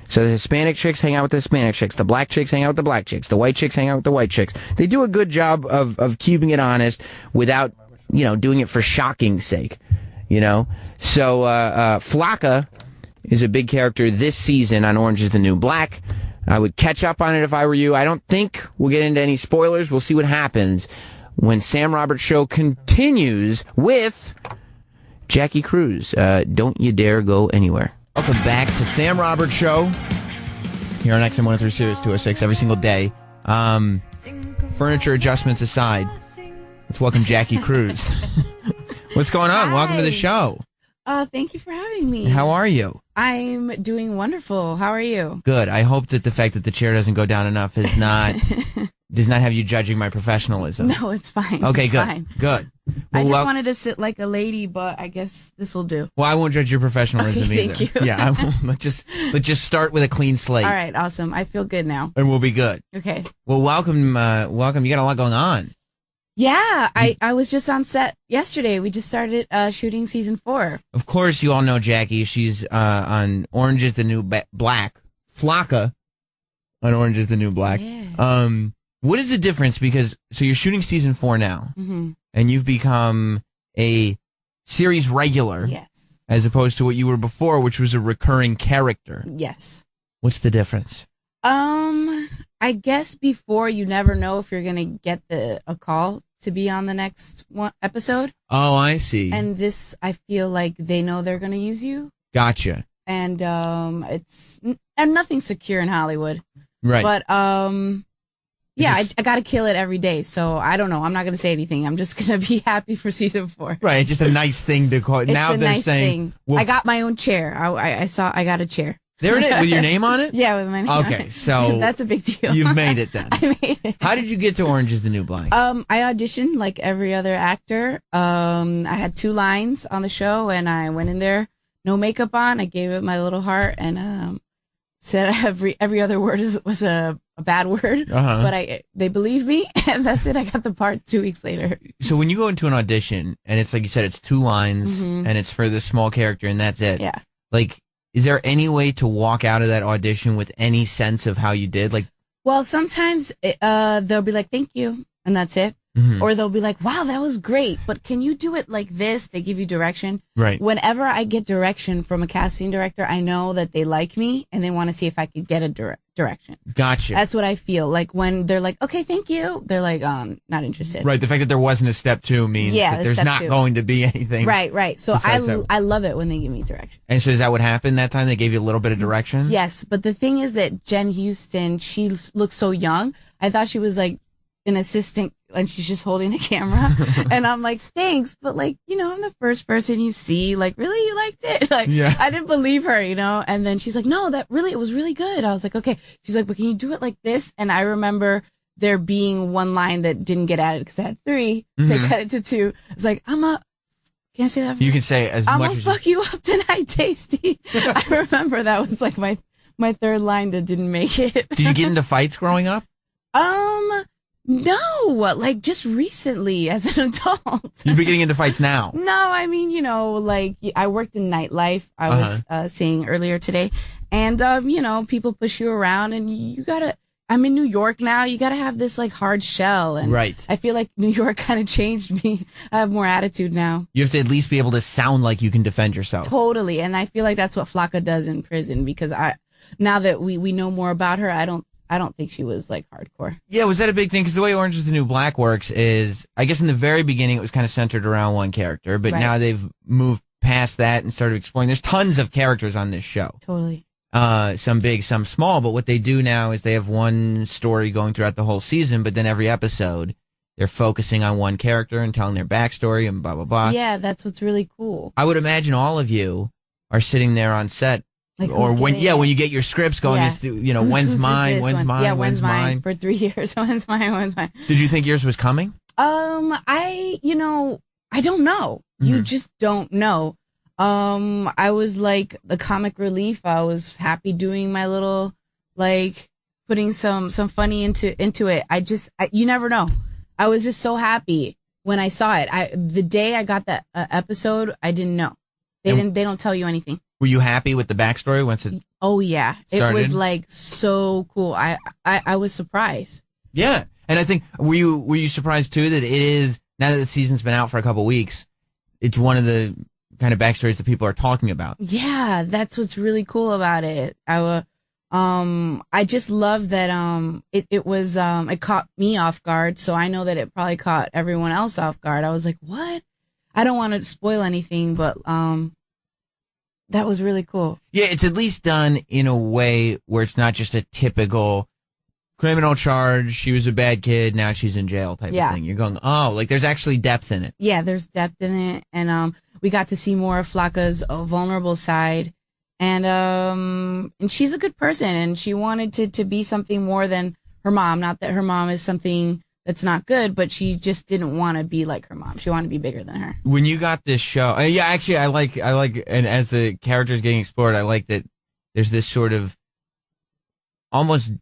So the Hispanic chicks hang out with the Hispanic chicks, the black chicks hang out with the black chicks, the white chicks hang out with the white chicks. They do a good job of keeping it honest without, doing it for shocking's sake, So Flocka is a big character this season on Orange is the New Black. I would catch up on it if I were you. I don't think we'll get into any spoilers. We'll see what happens when Sam Roberts' show continues with Jackie Cruz. Don't you dare go anywhere. Welcome back to Sam Roberts' show here on XM 103 Sirius 206 every single day. Furniture adjustments aside, let's welcome Jackie Cruz. What's going on? Hi. Welcome to the show. Thank you for having me. How are you? I'm doing wonderful. How are you? Good. I hope that the fact that the chair doesn't go down enough does not have you judging my professionalism. No, it's fine. Okay, it's good. Fine. Good. I Well, just wanted to sit like a lady, but I guess this will do. Well, I won't judge your professionalism Okay, either. thank you. Yeah, I won't. Let's just start with a clean slate. All right, awesome. I feel good now. And we'll be good. Okay. Well, welcome. You got a lot going on. Yeah, I was just on set yesterday. We just started shooting season 4. Of course, you all know Jackie. She's on Orange is the New Black. Flocka on Orange is the New Black. Yeah. What is the difference? Because, so you're shooting season 4 now, and you've become a series regular. Yes. As opposed to what you were before, which was a recurring character. Yes. What's the difference? I guess before you never know if you're going to get a call to be on the next episode. Oh, I see. And this, I feel like they know they're going to use you. Gotcha. And and nothing's secure in Hollywood. Right. But yeah, I got to kill it every day. So I don't know. I'm not going to say anything. I'm just going to be happy for season 4. Right. Just a nice thing to call. It's Now a they're nice saying, thing. well, I got my own chair. I got a chair. There it is, with your name on it? Yeah, with my name on Okay, it. so that's a big deal. You've made it then. I made it. How did you get to Orange is the New Black? I auditioned like every other actor. I had 2 lines on the show, and I went in there, no makeup on. I gave it my little heart, and said every other word was a bad word. But they believed me, and that's it. I got the part 2 weeks later. So when you go into an audition, and it's like you said, it's 2 lines, and it's for this small character, and that's it. Yeah. Like, is there any way to walk out of that audition with any sense of how you did? Like, well, sometimes they'll be like, "Thank you," and that's it. Or they'll be like, "Wow, that was great, but can you do it like this?" They give you direction. Right. Whenever I get direction from a casting director, I know that they like me and they want to see if I could get a direction. Gotcha. That's what I feel like when they're like, "Okay, thank you." They're like, not interested." Right. The fact that there wasn't a step 2 means that there's not going to be anything. Right. So I love it when they give me direction. And so is that what happened that time? They gave you a little bit of direction? Yes, but the thing is that Jen Houston, she looks so young. I thought she was like an assistant and she's just holding the camera. And I'm like, thanks. But like, I'm the first person you see. Like, really? You liked it? Like, I didn't believe her, And then she's like, no, it was really good. I was like, okay. She's like, but can you do it like this? And I remember there being one line that didn't get added because I had 3. They cut it to 2. It's like, can I say that? You can say as I'm much gonna as fuck you up tonight, Tasty. I remember that was like my 3rd line that didn't make it. Did you get into fights growing up? No, like just recently as an adult. You've been getting into fights now? No, I mean, like I worked in nightlife. I was saying earlier today. And, people push you around and I'm in New York now. You gotta have this like hard shell. And right. I feel like New York kind of changed me. I have more attitude now. You have to at least be able to sound like you can defend yourself. Totally. And I feel like that's what Flocka does in prison because now that we know more about her, I don't think she was like hardcore. Yeah, was that a big thing? Because the way Orange is the New Black works is, I guess in the very beginning it was kind of centered around one character, but now they've moved past that and started exploring. There's tons of characters on this show. Totally. Some big, some small, but what they do now is they have one story going throughout the whole season, but then every episode they're focusing on one character and telling their backstory and blah, blah, blah. Yeah, that's what's really cool. I would imagine all of you are sitting there on set. Like, or when you get your scripts going, when's mine, when's mine, yeah, when's mine for 3 years, when's mine. Did you think yours was coming? I don't know. You just don't know. I was like the comic relief. I was happy doing my little, like putting some funny into it. You never know. I was just so happy when I saw it. The day I got that episode, I didn't know. They don't tell you anything. Were you happy with the backstory once it? Oh yeah, started? It was like so cool. I was surprised. Yeah, and I think were you surprised too that it is, now that the season's been out for a couple weeks, it's one of the kind of backstories that people are talking about. Yeah, that's what's really cool about it. I just love that it caught me off guard, so I know that it probably caught everyone else off guard. I was like, what? I don't want to spoil anything, but that was really cool. Yeah, it's at least done in a way where it's not just a typical criminal charge. She was a bad kid, now she's in jail type of thing. You're going, oh, like there's actually depth in it. Yeah, there's depth in it, and we got to see more of Flocka's vulnerable side, and she's a good person, and she wanted to be something more than her mom. Not that her mom is something that's not good, but she just didn't want to be like her mom. She wanted to be bigger than her. When you got this show, actually, I like, and as the character's getting explored, I like that there's this sort of almost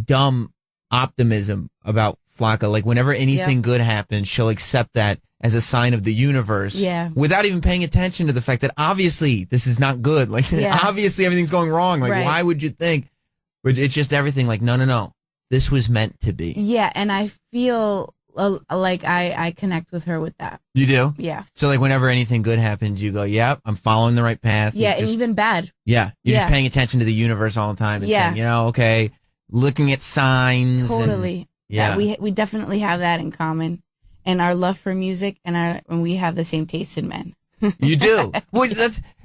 dumb optimism about Flocka. Like, whenever anything good happens, she'll accept that as a sign of the universe. Yeah. Without even paying attention to the fact that obviously this is not good. Like, obviously everything's going wrong. Like, why would you think? But it's just everything like, no. This was meant to be. Yeah, and I feel like I connect with her with that. You do? Yeah. So, like, whenever anything good happens, you go, yep, I'm following the right path. Yeah, and even bad. Yeah. You're just paying attention to the universe all the time and saying, okay, looking at signs. Totally. Yeah. We definitely have that in common. And our love for music and we have the same taste in men. You do. Well,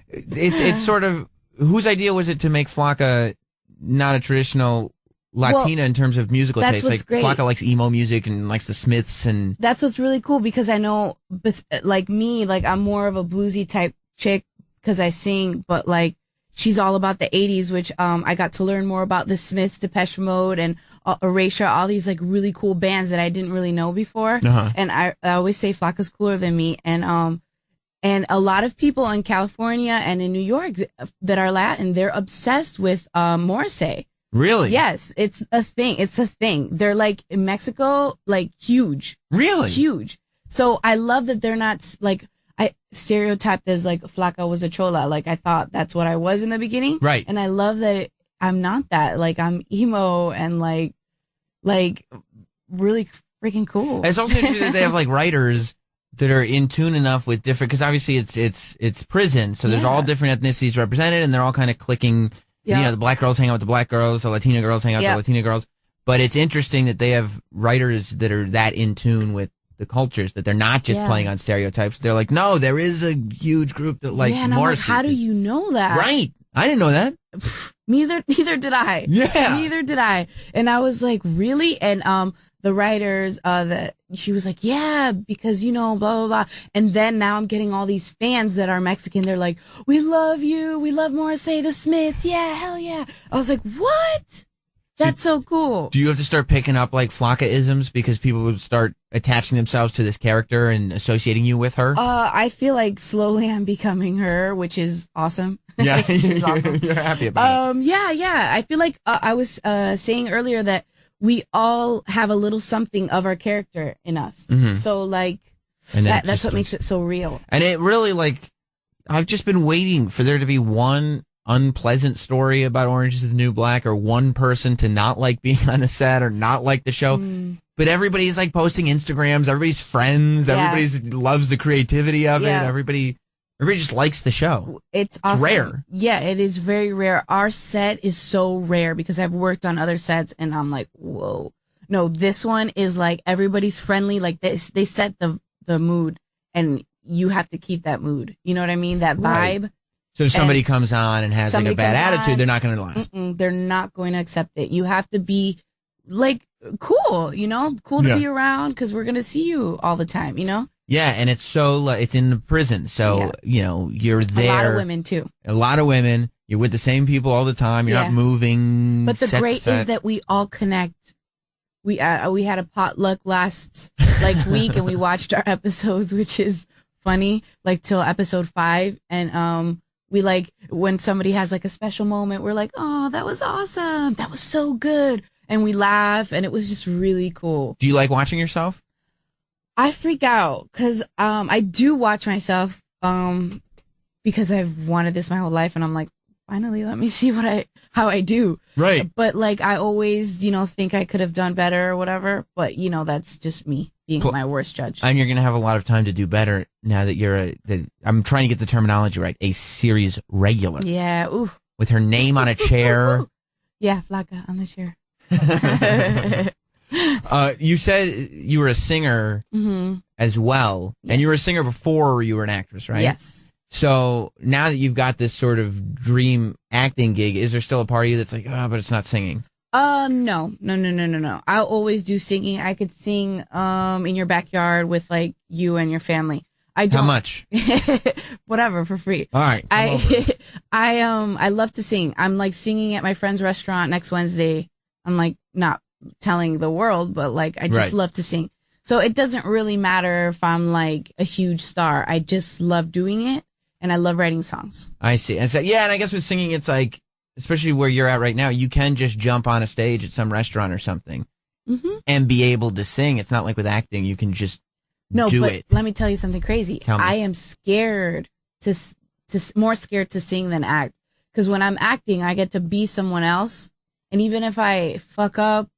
it's sort of, whose idea was it to make Flocka not a traditional Latina in terms of musical taste? Like, great. Flocka likes emo music and likes the Smiths, and that's what's really cool, because I know, like me, like I'm more of a bluesy type chick because I sing, but like she's all about the 80s, which I got to learn more about the Smiths, Depeche Mode, and Erasure, all these like really cool bands that I didn't really know before. And I always say Flocka's cooler than me, and a lot of people in California and in New York that are Latin, they're obsessed with Morrissey. Really? Yes, it's a thing. It's a thing. They're like in Mexico, like huge. Really? Huge. So I love that they're not like, I stereotyped as like Flocka was a chola. Like I thought that's what I was in the beginning. Right. And I love that I'm not that. Like I'm emo and like really freaking cool. It's also interesting that they have like writers that are in tune enough with different, because obviously it's prison, so there's all different ethnicities represented, and they're all kind of clicking. You know, the black girls hang out with the black girls, the Latina girls hang out with the Latina girls. But it's interesting that they have writers that are that in tune with the cultures, that they're not just playing on stereotypes. They're like, no, there is a huge group that like and Morrissey. I'm like, how do you know that? Right. I didn't know that. Neither did I. Yeah. Neither did I. And I was like, really? And the writers, she was like, yeah, because, you know, blah, blah, blah. And then now I'm getting all these fans that are Mexican. They're like, we love you. We love Morrissey, the Smiths. Yeah, hell yeah. I was like, what? That's so cool. Do you have to start picking up like Flocka-isms because people would start attaching themselves to this character and associating you with her? I feel like slowly I'm becoming her, which is awesome. Yeah, She's awesome. You're happy about it. Yeah. I feel like I was saying earlier that we all have a little something of our character in us. Mhm. So like And then that's what makes it so real. And it really, like, I've just been waiting for there to be one unpleasant story about Orange is the New Black, or one person to not like being on the set or not like the show. But everybody's like posting Instagrams, everybody's friends, everybody loves the creativity of it, everybody just likes the show. It's awesome. Rare. Yeah, it is very rare. Our set is so rare because I've worked on other sets and I'm like, whoa. No, this one is like everybody's friendly. Like they set the mood and you have to keep that mood. You know what I mean? That vibe. Right. So if somebody comes on and has like a bad attitude, they're not going to last. They're not going to accept it. You have to be like cool, you know, cool to be around because we're going to see you all the time, you know? Yeah, and it's it's in the prison. So, you know, you're there. A lot of women too. A lot of women. You're with the same people all the time. You're not moving. But the great is that we all connect. We had a potluck last week and we watched our episodes, which is funny, like till episode 5. And we like when somebody has like a special moment, we're like, oh, that was awesome. That was so good. And we laugh and it was just really cool. Do you like watching yourself? I freak out because I do watch myself because I've wanted this my whole life, and I'm like, finally, let me see how I do. Right. But like I always, you know, think I could have done better or whatever. But you know, that's just me being my worst judge. And you're going to have a lot of time to do better now that you're I'm trying to get the terminology right. A series regular. Yeah. Ooh. With her name on a chair. Yeah, Flocka on the chair. You said you were a singer as well, and you were a singer before you were an actress, right? Yes. So now that you've got this sort of dream acting gig, is there still a part of you that's like, but it's not singing? No. I'll always do singing. I could sing in your backyard with like you and your family. I don't. How much? Whatever, for free. All right. I love to sing. I'm like singing at my friend's restaurant next Wednesday. I'm like not telling the world, but like I just love to sing. So it doesn't really matter if I'm like a huge star. I just love doing it, and I love writing songs. I see. And so, and I guess with singing, it's like, especially where you're at right now, you can just jump on a stage at some restaurant or something and be able to sing. It's not like with acting, you can just do but it. let me tell you something crazy. Tell me. I am scared more scared to sing than act. Because when I'm acting, I get to be someone else. And even if I fuck up,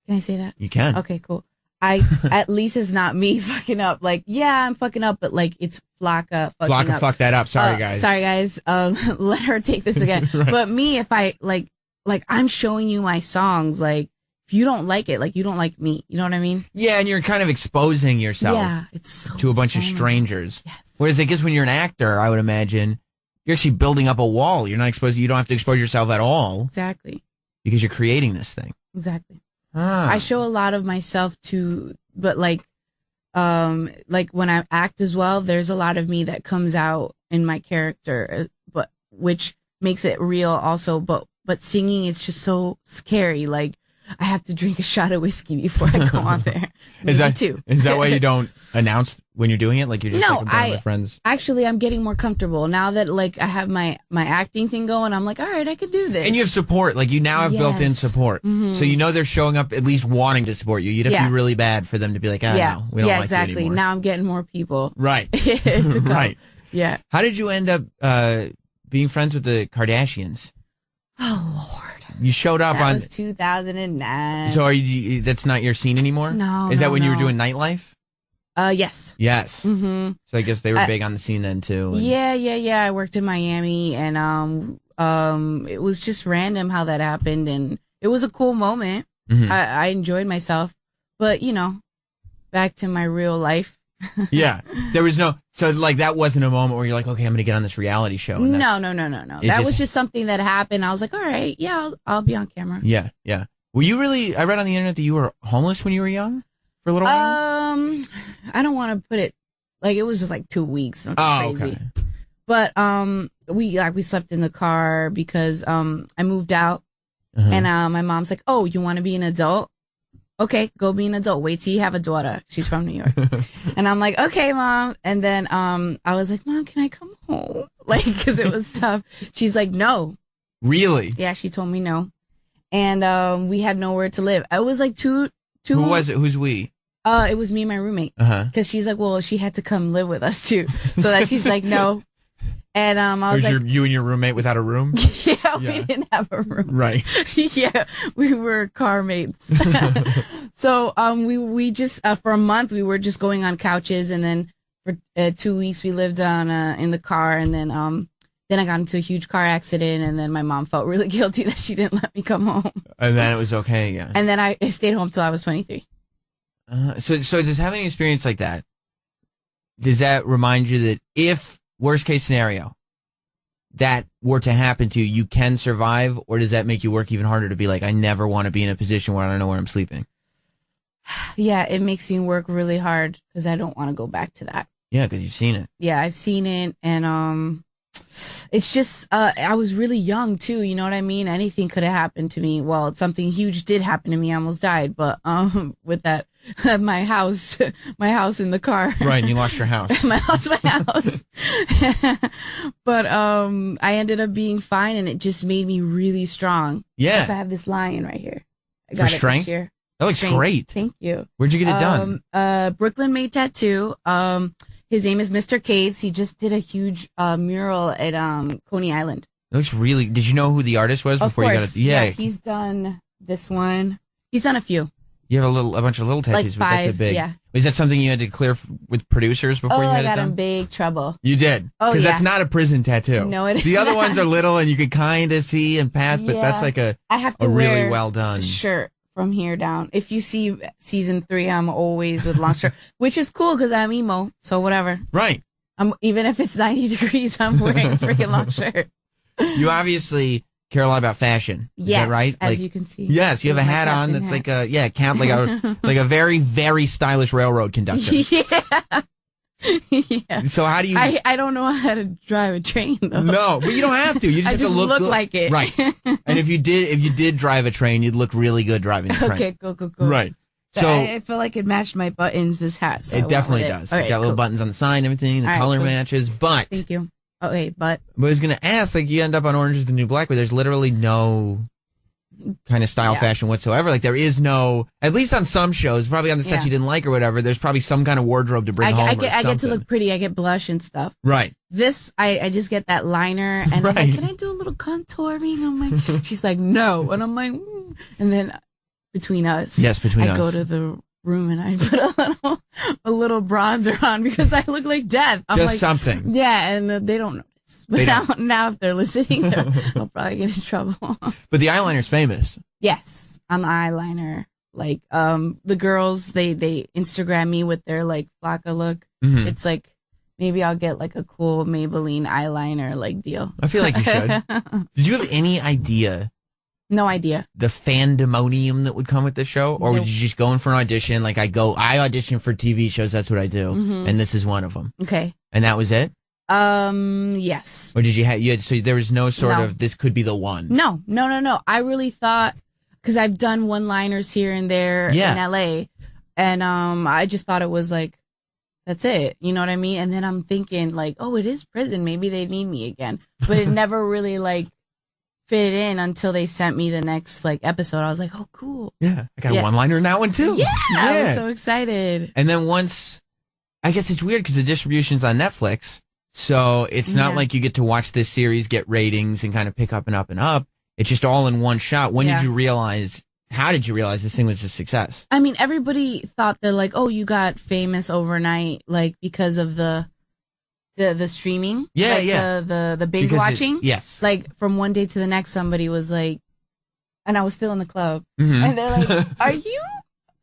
can I say that? You can. Okay, cool. At least it's not me fucking up. Like, yeah, I'm fucking up, but like it's Flocka fucking up. Flocka fucked that up. Sorry, guys. Sorry, guys. Let her take this again. Right. But me, if I like I'm showing you my songs, like if you don't like it, like you don't like me. You know what I mean? Yeah, and you're kind of exposing yourself Yeah, it's so to a bunch of strangers. Yes. Whereas I guess when you're an actor, I would imagine you're actually building up a wall. You're not exposed. You don't have to expose yourself at all. Exactly. Because you're creating this thing. Exactly. Ah. I show a lot of myself too, but like when I act as well, there's a lot of me that comes out in my character, but which makes it real also. But singing is just so scary. Like I have to drink a shot of whiskey before I go on there. Maybe two. Is that why you don't announce when you're doing it? Like you're just No, like, I'm telling my friends. Actually, I'm getting more comfortable now that like I have my acting thing going. I'm like, all right, I could do this. And you have support. Like you now have built-in support. Mhm. So you know they're showing up at least wanting to support you. You'd have to be really bad for them to be like, no, we don't like exactly. you anymore. Now I'm getting more people. Right. to go. Right. Yeah. How did you end up being friends with the Kardashians? Oh, Lord. You showed up That on... was 2009. So are you, that's not your scene anymore? No. Is that no, when you were no. doing nightlife? Yes. Yes. Mm-hmm. So I guess they were big on the scene then too. and- Yeah. I worked in Miami, and it was just random how that happened, and it was a cool moment. Mhm. I enjoyed myself, but back to my real life. Yeah. There was no... So like that wasn't a moment where you're like, okay, I'm going to get on this reality show. And No. It That just- was just something that happened. I was like, all right, yeah, I'll be on camera. Yeah. Were you really... I read on the internet that you were homeless when you were young? For a little while? I don't want to put it like it was just like 2 weeks. Something crazy. Okay. But we slept in the car because I moved out, Uh-huh. and my mom's like, "Oh, you want to be an adult? Okay, go be an adult. Wait till you have a daughter. She's from New York." And I'm like, "Okay, mom." And then I was like, "Mom, can I come home?" Like, because it was tough. She's like, "No." Really? Yeah, she told me no, and we had nowhere to live. I was like two. Who was it? Who's we? It was me and my roommate. Because she's like, well, she had to come live with us too. So that she's like, no. And I was like, you and your roommate without a room? yeah, we didn't have a room. Right. Yeah, we were car mates. So we just for a month we were just going on couches, and then for 2 weeks we lived on in the car, and then I got into a huge car accident, and then my mom felt really guilty that she didn't let me come home. And then it was okay, yeah. And then I stayed home till I was 23. So does having an experience like that, does that remind you that if, worst case scenario, that were to happen to you, you can survive, or does that make you work even harder to be like, I never want to be in a position where I don't know where I'm sleeping? Yeah, it makes me work really hard because I don't want to go back to that. Yeah, because you've seen it. Yeah, I've seen it, and it's just I was really young too. You know what I mean? Anything could have happened to me. Well, something huge did happen to me. I almost died, but with that, my house in the car. Right, and you lost your house. My house. But I ended up being fine, and it just made me really strong. Yeah. Because I have this lion right here. I For got it strength? this year. That looks Strength. great. Thank you. Where'd you get it done? Brooklyn Made Tattoo. His name is Mr. Caves. He just did a huge mural at Coney Island. It looks really... Did you know who the artist was before you got it? Yeah, he's done this one. He's done a few. You have a bunch of little tattoos, but that's a 5, big... yeah. Is that something you had to clear with producers before you I had got it in done? big trouble. You did? Oh, Because yeah. that's not a prison tattoo. No, it is The other not. ones are little and you could kind of see and pass, but Yeah. that's like I have to a really wear well done... a shirt from here down. If you see season 3, I'm always with long shirt, which is cool because I'm emo, so whatever. Right. Even if it's 90 degrees, I'm wearing a freaking long shirt. You obviously care a lot about fashion. Is Yes, that right? as you can see. Yes, you have a With my hat on captain that's hat. like a very, very stylish railroad conductor. Yeah. So how do you... I don't know how to drive a train though. No, but you don't have to. You just I have just to look good. like it. Right. And if you did drive a train, you'd look really good driving a train. Okay, cool. Right. So So I feel like it matched my buttons, this hat. So I it went definitely with does. All It's right, got little cool. buttons on the side and everything. The All right, color cool. matches. But Thank you. Okay, but I was going to ask, like, you end up on Orange is the New Black, where there's literally no kind of style, Yeah. fashion whatsoever. Like there is no, at least on some shows, probably on the sets Yeah. you didn't like or whatever, there's probably some kind of wardrobe to bring home I or get to something. look pretty. I get blush and stuff. Right. This, I just get that liner and I'm Right. like, can I do a little contouring? I'm like, she's like, no. And I'm like, and then between us, Yes, between I go us. to the room and I put a little bronzer on because I look like death. I'm Just like, something. Yeah, and they don't notice. But They now, don't. now if they're listening, they'll probably get in trouble. But the eyeliner's famous. Yes, I'm eyeliner. Like, the girls, they Instagram me with their like Flocka look. Mhm. It's like, maybe I'll get like a cool Maybelline eyeliner like deal. I feel like you should. Did you have any idea No idea. the fandemonium that would come with this show? Or would Nope. you just go in for an audition? Like I audition for TV shows, that's what I do. Mhm. And this is one of them. Okay. And that was it? Yes. Or did you have, so there was no sort No. of, this could be the one? No. I really thought, because I've done one-liners here and there Yeah. in LA, and I just thought it was like, that's it. You know what I mean? And then I'm thinking like, oh, it is prison. Maybe they need me again. But it never really like fit in until they sent me the next like episode. I was like, oh, cool. Yeah. I got Yeah. a one-liner in that one too. Yeah. I was so excited. And then once, I guess it's weird because the distribution's on Netflix, so it's not Yeah. like you get to watch this series, get ratings, and kind of pick up and up and up. It's just all in one shot. When Yeah. did you realize, how did you realize this thing was a success? I mean, everybody thought they're like, oh, you got famous overnight, like because of the streaming. Yeah, like yeah. The binge Because watching. yes. Like from one day to the next, somebody was like, and I was still in the club, Mhm. and they're like, "Are you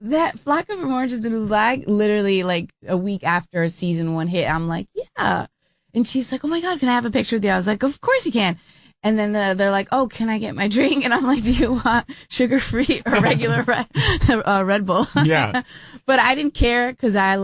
that Flocka from Orange is the New Black?" Literally, like a week after season 1 hit, I'm like, "Yeah," and she's like, "Oh my god, can I have a picture with you?" I was like, "Of course you can." And then they're like, "Oh, can I get my drink?" And I'm like, "Do you want sugar-free or regular Red Bull?" Yeah. But I didn't care because I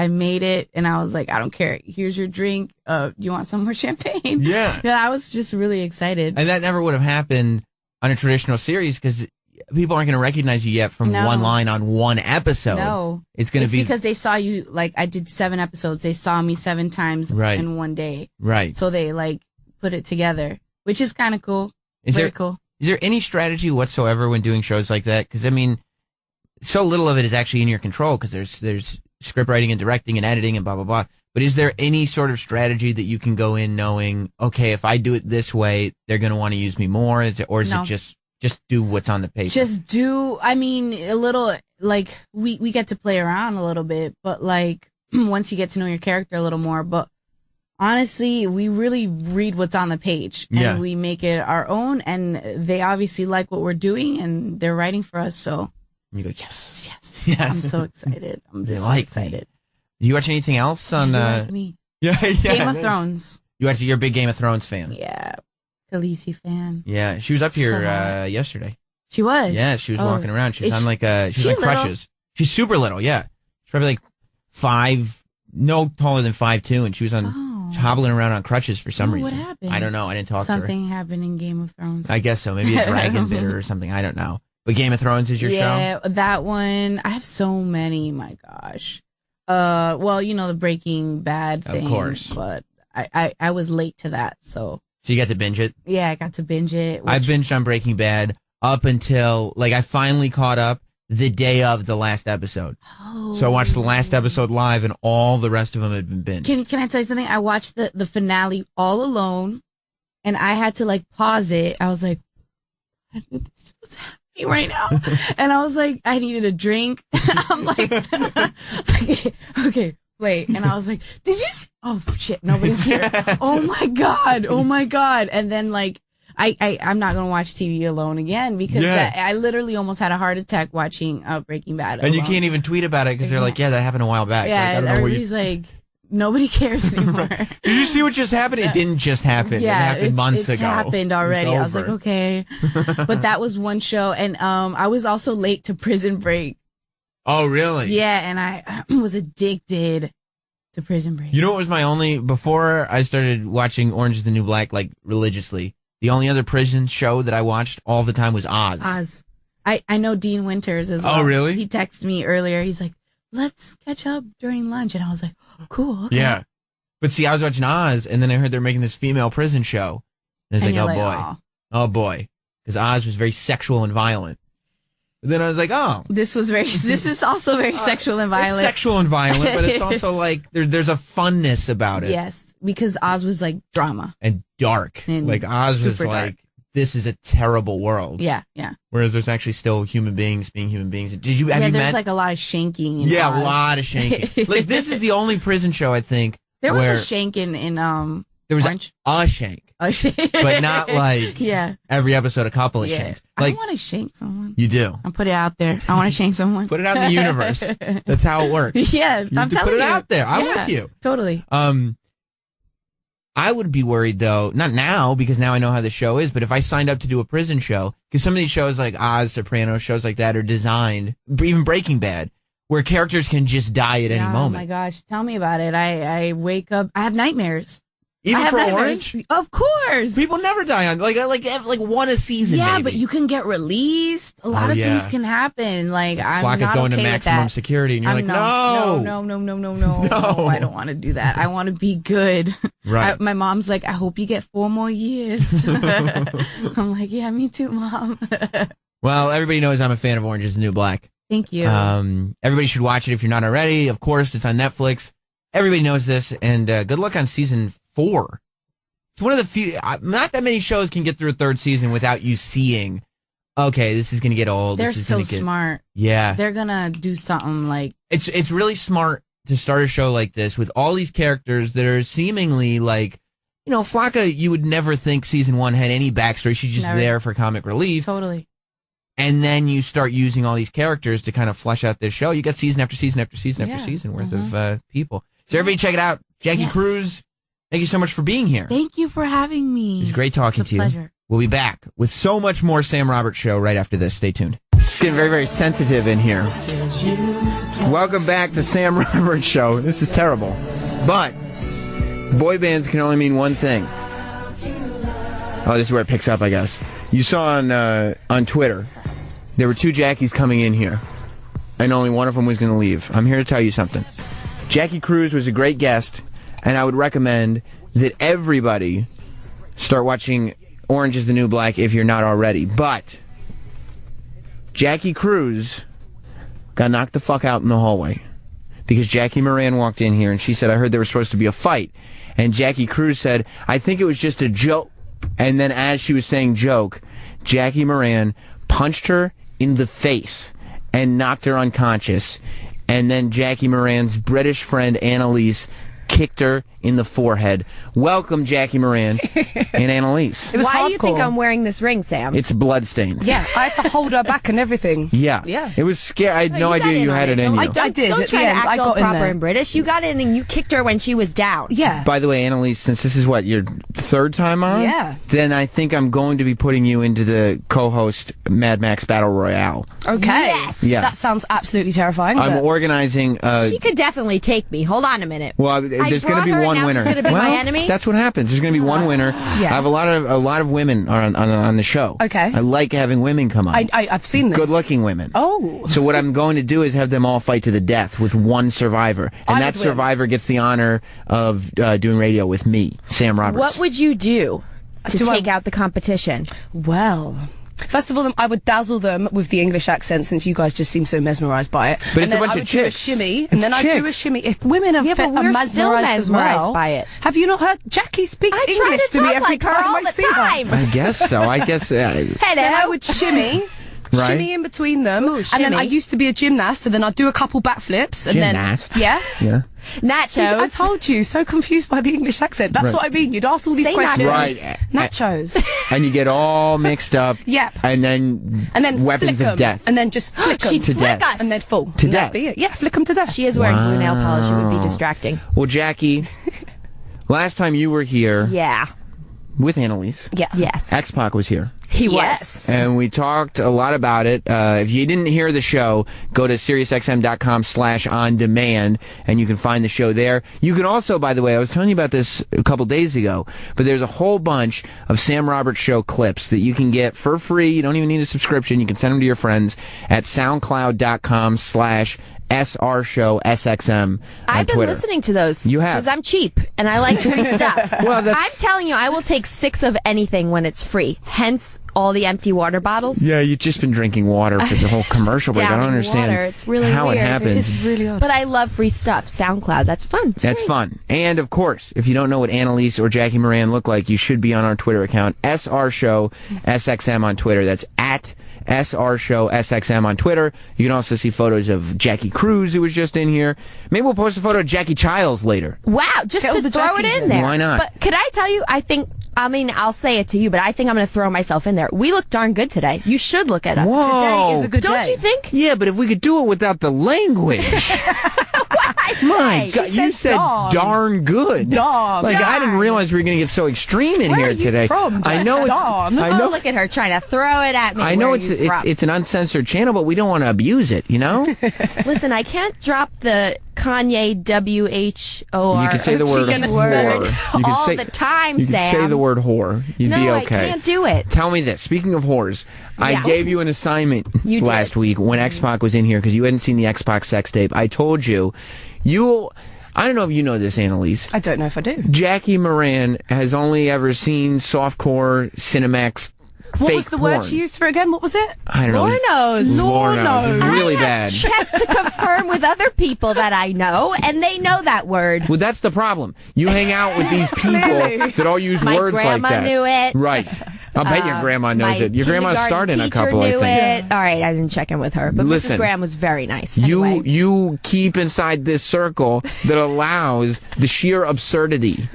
made it and I was like, "I don't care. Here's your drink. You want some more champagne?" Yeah. Yeah, I was just really excited. And that never would have happened on a traditional series because people aren't going to recognize you yet from No. one line on one episode. No, It's going to be because they saw you. Like I did 7 episodes. They saw me 7 times Right. in one day. right. So they like put it together, which is kind of cool. Is Very there cool. Is there any strategy whatsoever when doing shows like that? Because I mean, so little of it is actually in your control because there's script writing and directing and editing and blah blah blah. But is there any sort of strategy that you can go in knowing, okay, if I do it this way, they're going to want to use me more? Is it No. just do what's on the paper? Just do. I mean, a little. Like we get to play around a little bit, but like once you get to know your character a little more, but. Honestly, we really read what's on the page and Yeah. we make it our own. And they obviously like what we're doing and they're writing for us. So you go, yes, yes. I'm so excited. I'm They just so like me. excited. Do you watch anything else on? You like me. Yeah, yeah. Game of Thrones. You're a big Game of Thrones fan. Yeah. Khaleesi fan. Yeah, she was up here So hot. yesterday. She was. Yeah, she was Oh, walking around. She was is on like she was she on little? crutches. She's super little. Yeah, she's probably like 5, no taller than 5'2", and she was on hobbling around on crutches for some Oh, what reason. happened? I don't know. I didn't talk to Something happened in Game of Thrones. her. I guess so. Maybe a dragon bit her or something. I don't know. But Game of Thrones is your show. Yeah, that one. I have so many. My gosh. Well, you know the Breaking Bad Of thing. course. But I was late to that, so So you got to binge it. yeah, I got to binge it. I binged on Breaking Bad up until I finally caught up the day of the last episode. So I watched the last episode live, and all the rest of them had been binged. Can I tell you something? I watched the finale all alone, and I had to pause it. I was like, "What's happening right now?" And I was like, I needed a drink. I'm like, okay, wait. And I was like, "Did you see?" Oh shit, nobody's here. Oh my god. And then I'm not gonna watch TV alone again because Yeah. I literally almost had a heart attack watching Breaking Bad. And you alone. can't even tweet about it because they're like, yeah, that happened a while back. Yeah, I don't know where you... everybody's like, nobody cares anymore. Did you see what just happened? It didn't just happen. Yeah, it happened months it's ago. happened already. It's I was like, over. okay. But that was one show. And I was also late to Prison Break. Oh, really? Yeah, and I was addicted to Prison Break. You know what was my only, before I started watching Orange is the New Black, religiously, the only other prison show that I watched all the time was Oz. Oz. I know Dean Winters as well. Oh, really? He texted me earlier. He's like, let's catch up during lunch. And I was like, oh, cool. Okay. Yeah. But see, I was watching Oz, and then I heard they're making this female prison show. And I was And like, you're oh, like, boy. "Aw." Oh, boy. because Oz was very sexual and violent. But then I was like, oh. This is also very sexual and violent. It's sexual and violent, but it's also like there's a funness about it. Yes, because Oz was like drama. And dark. And like Oz was super like, dark. this is a terrible world. Yeah. Whereas there's actually still human beings being human beings. Have you there's met? like a lot of shanking in Yeah, Oz. a lot of shanking. Like this is the only prison show I think There was where a shank in there was Orange. a shank. A shank. But not like every episode a couple of shanks. I Like want to shank someone. you do. I'll put it out there. I want to shank someone. Put it out in the universe. That's how it works. Yeah, You I'm have to telling put it you. out there. I'm Yeah, with you. Totally. I would be worried though, not now because now I know how the show is, but if I signed up to do a prison show, because some of these shows like Oz, Sopranos, shows like that are designed, even Breaking Bad, where characters can just die at any Oh moment. my gosh, tell me about it. I wake up, I have nightmares. Even I have for nightmares. Orange? Of course. People never die on like one a season. Yeah, maybe. but you can get released. A lot Oh, of yeah. things can happen. Like I'm Flock is not going to okay with maximum that. security, and you're like, no, no. No, I don't want to do that. I want to be good. Right. My mom's like, I hope you get 4 more years. I'm like, yeah, me too, Mom. Well, everybody knows I'm a fan of Orange is the New Black. Thank you. Everybody should watch it if you're not already. Of course, it's on Netflix. Everybody knows this, and good luck on season 4. It's one of the few. Not that many shows can get through a 3rd season without you seeing. Okay, this is going to get old. They're this is so gonna get, smart. Yeah, They're gonna do something like. it's really smart to start a show like this with all these characters that are seemingly like, Flocka. You would never think season 1 had any backstory. She's just Never. there for comic relief. Totally. And then you start using all these characters to kind of flesh out this show. You got season after season after season after season worth of people. So everybody check it out. Jackie Cruz, thank you so much for being here. Thank you for having me. It was great talking It's a to you. pleasure. We'll be back with so much more Sam Roberts Show right after this. Stay tuned. It's getting very, very sensitive in here. Welcome back to Sam Roberts Show. This is terrible. But boy bands can only mean one thing. Oh, this is where it picks up, I guess. You saw on Twitter, there were 2 Jackies coming in here, and only one of them was going to leave. I'm here to tell you something. Jackie Cruz was a great guest, and I would recommend that everybody start watching Orange is the New Black if you're not already. But Jackie Cruz got knocked the fuck out in the hallway because Jackie Miranne walked in here and she said, I heard there was supposed to be a fight. And Jackie Cruz said, I think it was just a joke. And then as she was saying joke, Jackie Miranne punched her in the face and knocked her unconscious. And then Jackie Miranne's British friend Annaliese kicked her in the forehead. Welcome, Jackie Miranne and Annaliese. Why do you think I'm wearing this ring, Sam? It's bloodstained. Yeah, I had to hold her back and everything. Yeah. It was scary. I had no idea you had it in you. I did. Don't try to act all proper and British. You got in and you kicked her when she was down. Yeah. By the way, Annaliese, since this is what, your 3rd time on? Yeah. Then I think I'm going to be putting you into the co-host Mad Max Battle Royale. Okay. Yes. Yeah. That sounds absolutely terrifying. I'm but- organizing... She could definitely take me. Hold on a minute. Well, there's going to be one now winner. She's gonna be my enemy. That's what happens. There's going to be one winner. Yeah. I have a lot of women on the show. Okay. I like having women come on. I've seen this. Good-looking women. Oh. So what I'm going to do is have them all fight to the death with one survivor, and that would win. survivor gets the honor of doing radio with me, Sam Roberts. What would you do to Do I- take out the competition? Well, first of all, I would dazzle them with the English accent since you guys just seem so mesmerised by it. But and it's a then bunch I of would do a chicks. shimmy, It's and then I'd do a chicks. shimmy. If women are, Yeah, but are we're still mesmerised as well, mesmerised by it. Have you not heard? Jackie speaks I try English to me talk every like her time all I the see her. time. I guess so. I guess. Then I would shimmy. Right. Shimmy in between them, Ooh, and then I shimmy. used to be a gymnast, so then I'd do a couple backflips, and Gymnast? then Yeah. Nachos. See, I told you, so confused by the English accent. That's Right. what I mean. You'd ask all these Say questions. nachos. Right. Nachos. And you get all mixed up. Yep. And then weapons flick of 'em, death. and then just flick them She'd To flick death. us. and then fall To and death. that'd be it. Yeah, flick them to death. She is wearing blue nail polish. It would be distracting. Well, Jackie, last time you were here Yeah. with Annaliese, Yeah. Yes. X-Pac was here. He Yes. was. And we talked a lot about it. If you didn't hear the show, go to SiriusXM.com/on-demand, and you can find the show there. You can also, by the way, I was telling you about this a couple days ago, but there's a whole bunch of Sam Roberts Show clips that you can get for free. You don't even need a subscription. You can send them to your friends at SoundCloud.com/SR Show SXM on I've been Twitter. listening to those. You have. Because I'm cheap and I like free stuff. Well, that's- I'm telling you, I will take 6 of anything when it's free. Hence all the empty water bottles. Yeah, you've just been drinking water for the whole commercial break. I don't Downing understand water. It's really how weird. it happens. It's really odd. But I love free stuff. SoundCloud, that's fun. It's That's great. fun. And, of course, if you don't know what Annaliese or Jackie Miranne look like, you should be on our Twitter account, SR Show SXM on Twitter. That's at SR Show SXM on Twitter. You can also see photos of Jackie Cruz, who was just in here. Maybe we'll post a photo of Jackie Childs later. Wow, just Get all to the throw it Jackies in in. there. Why not? But could I tell you, I'll say it to you, but I think I'm going to throw myself in there. We look darn good today. You should look at us. Whoa. Today is a good Don't day. you think? Yeah, but if we could do it without the language. My God, you said darn good. Darn. Like, I didn't realize we were going to get so extreme in Where here are you today. from? I know it's. Darn. I know. Oh, look at her trying to throw it at me. I know Where it's are you from? it's an uncensored channel, but we don't want to abuse it. You know. Listen, I can't drop the Kanye WHOR. You can say the word whore. You can all say, the time, you Sam. can say the word whore. You'd no, be okay. I can't do it. Tell me this. Speaking of whores, I Yeah. gave you an assignment You did. last week when X-Pac was in here because you hadn't seen the X-Pac sex tape. I told you, I don't know if you know this, Annaliese. I don't know if I do. Jackie Miranne has only ever seen softcore Cinemax What fake was the porn. word she used for it again? What was it? I don't know. Lornos. Lornos. It's really I bad. have checked to confirm with other people that I know, and they know that word. Well, that's the problem. You hang out with these people that all use My words like grandma that. knew it. Right. I bet your grandma knows My it. Your grandma started in a kindergarten couple, I teacher think. knew it. All right, I didn't check in with her, but Listen, Mrs. Graham was very nice. Anyway. You keep inside this circle that allows the sheer absurdity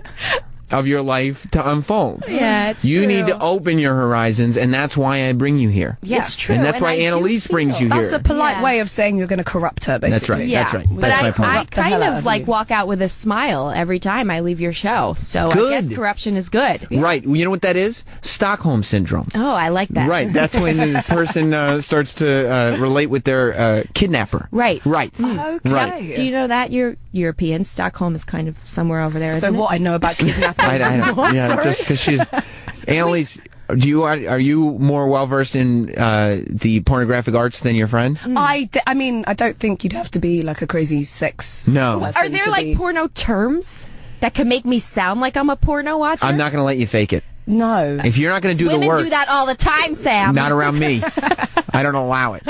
of your life to unfold. Yeah, it's You true. need to open your horizons, and that's why I bring you here. Yeah, it's true. And that's why Annaliese brings you That's here. a polite way of saying you're going to corrupt her, basically. That's right. Yeah, That's right. but That's my I point. kind of like walk out with a smile every time I leave your show. So Good. I guess corruption is good. Right. You know what that is? Stockholm Syndrome. Oh, I like that. Right. That's when the person starts to relate with their kidnapper. Right. Right. Okay. Right. Do you know that you're European? Stockholm is kind of somewhere over there, So isn't what I know about kidnapping? I don't. What? Yeah, Sorry? just because she's Annaliese. Are you more well versed in the pornographic arts than your friend? I mean, I don't think you'd have to be like a crazy sex. No. person Are there to like be- porno terms that can make me sound like I'm a porno watcher? I'm not going to let you fake it. No. If you're not going to do Women the work, do that all the time, Sam. not around me. I don't allow it.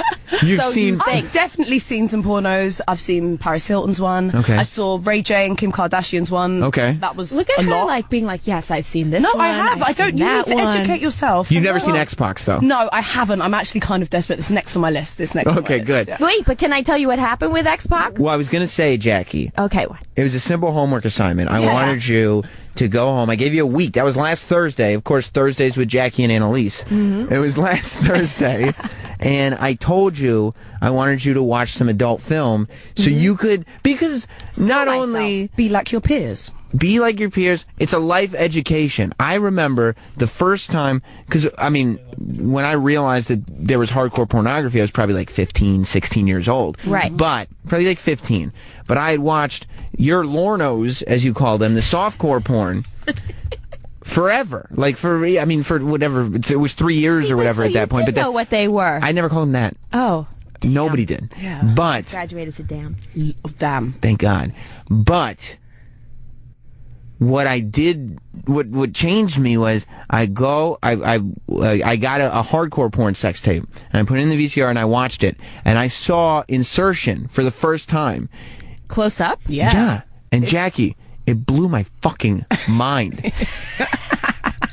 You've seen. I've definitely seen some pornos. I've seen Paris Hilton's one. Okay. I saw Ray J and Kim Kardashian's one. Okay. That was Look at a her lot. like being like, yes, I've seen this No, one. I have. I don't. seen You need that to one. educate yourself. You've never seen X-Pac, though. No, I haven't. I'm actually kind of desperate. It's next on my list. This next. on my Okay, list. good. Yeah. Wait, but can I tell you what happened with X-Pac? Well, I was going to say, Jackie. Okay, what? It was a simple homework assignment. I Yeah. wanted you to go home. I gave you a week. That was last Thursday. Of course, Thursdays with Jackie and Annaliese. Mm-hmm. It was last Thursday. And I told you I wanted you to watch some adult film so you could, because not only be like your peers. Be like your peers. It's a life education. I remember the first time, because, I mean, when I realized that there was hardcore pornography, I was probably like 15, 16 years old. Right. But, probably like 15. But I had watched your Lornos, as you call them, the softcore porn, forever. Like, for whatever, it was 3 years or whatever so at that you point. did But know what they were. I never called them that. Oh. Nobody did. Yeah. But, Graduated to damn. Damn. thank God. But what I did, what changed me was I got a hardcore porn sex tape and I put it in the VCR and I watched it and I saw insertion for the first time. Close up? Yeah. And Jackie, it blew my fucking mind.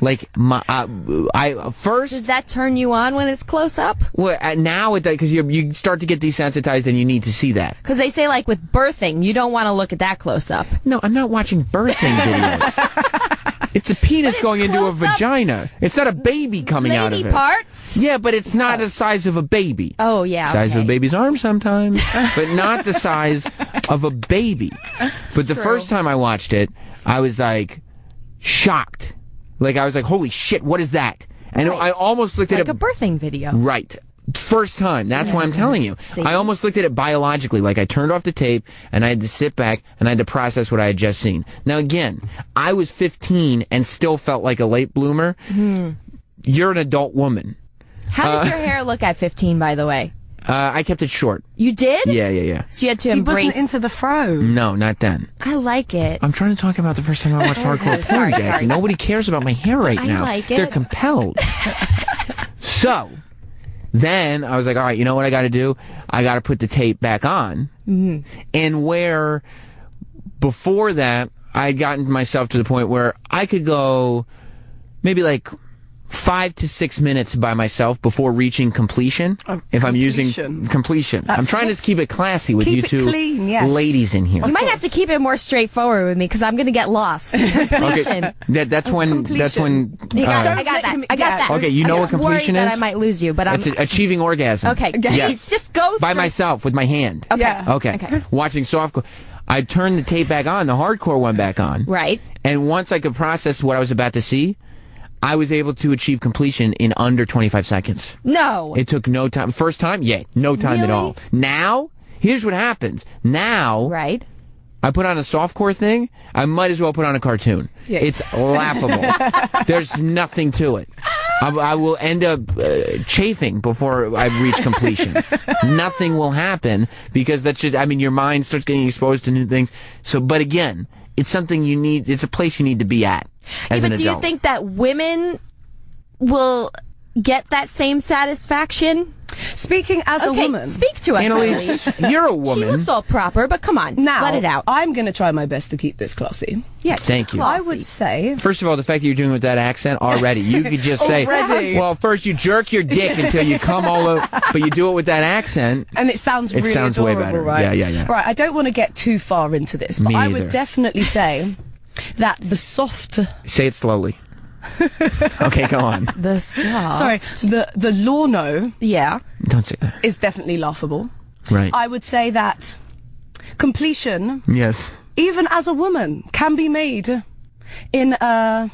Like first. Does that turn you on when it's close up? Well, now it does because you start to get desensitized and you need to see that. Because they say like with birthing, you don't want to look at that close up. No, I'm not watching birthing videos. It's a penis going into a vagina. It's not a baby coming out of Lady it. parts? Yeah, but it's not the size of a baby. Oh, yeah. Size of a okay. baby's arm sometimes, but not the size of a baby. But the first time I watched it, I was like shocked. Like I was like, holy shit, what is that? And I almost looked at it like a birthing video. Right. First time. That's why I'm telling you. See? I almost looked at it biologically. Like I turned off the tape and I had to sit back and I had to process what I had just seen. Now again, I was 15 and still felt like a late bloomer. You're an adult woman. How did your hair look at 15, by the way? I kept it short. You did? Yeah. So you had to He embrace. wasn't into the fro. No, not then. I like it. I'm trying to talk about the first time I watched hardcore porn, Sorry, Jackie. sorry. Nobody cares about my hair right I now. like it. They're compelled. So then I was like, all right, you know what I got to do? I got to put the tape back on. Mm-hmm. And where before that, I had gotten myself to the point where I could go maybe like 5 to 6 minutes by myself before reaching completion. If I'm using completion. I'm trying to keep it classy with you two ladies in here. You might have to keep it more straightforward with me because I'm going to get lost. Completion. Okay. That's when. I got that. Okay, you know what completion is? That I might lose you, but It's achieving orgasm. Okay. Yes. Just go by myself with my hand. Okay. Okay. Watching softcore. I turned the tape back on, the hardcore one back on. Right. And once I could process what I was about to see, I was able to achieve completion in under 25 seconds. No. It took no time. First time? Yeah, no time at all. Now, here's what happens. Now, right. I put on a softcore thing, I might as well put on a cartoon. Yeah. It's laughable. There's nothing to it. I will end up chafing before I reach completion. Nothing will happen because that's just, I mean, your mind starts getting exposed to new things. So, but again, it's something you need, it's a place you need to be at as an but adult. do you think that women will get that same satisfaction? Speaking as a woman. Speak to us, Annaliese, you're a woman. She looks all proper, but come on, now, let it out. I'm going to try my best to keep this classy. Yeah, thank you. I would say... First of all, the fact that you're doing it with that accent already, you could just say, well, first you jerk your dick until you come all over, but you do it with that accent. And it sounds really adorable, way better. Right? Yeah. Right, I don't want to get too far into this, but Me I either. would definitely say that the soft... Say it slowly. Okay, go on. The soft... Sorry, the Lorno... Yeah. Don't say that. ...is definitely laughable. Right. I would say that completion... Yes. Even as a woman, can be made in an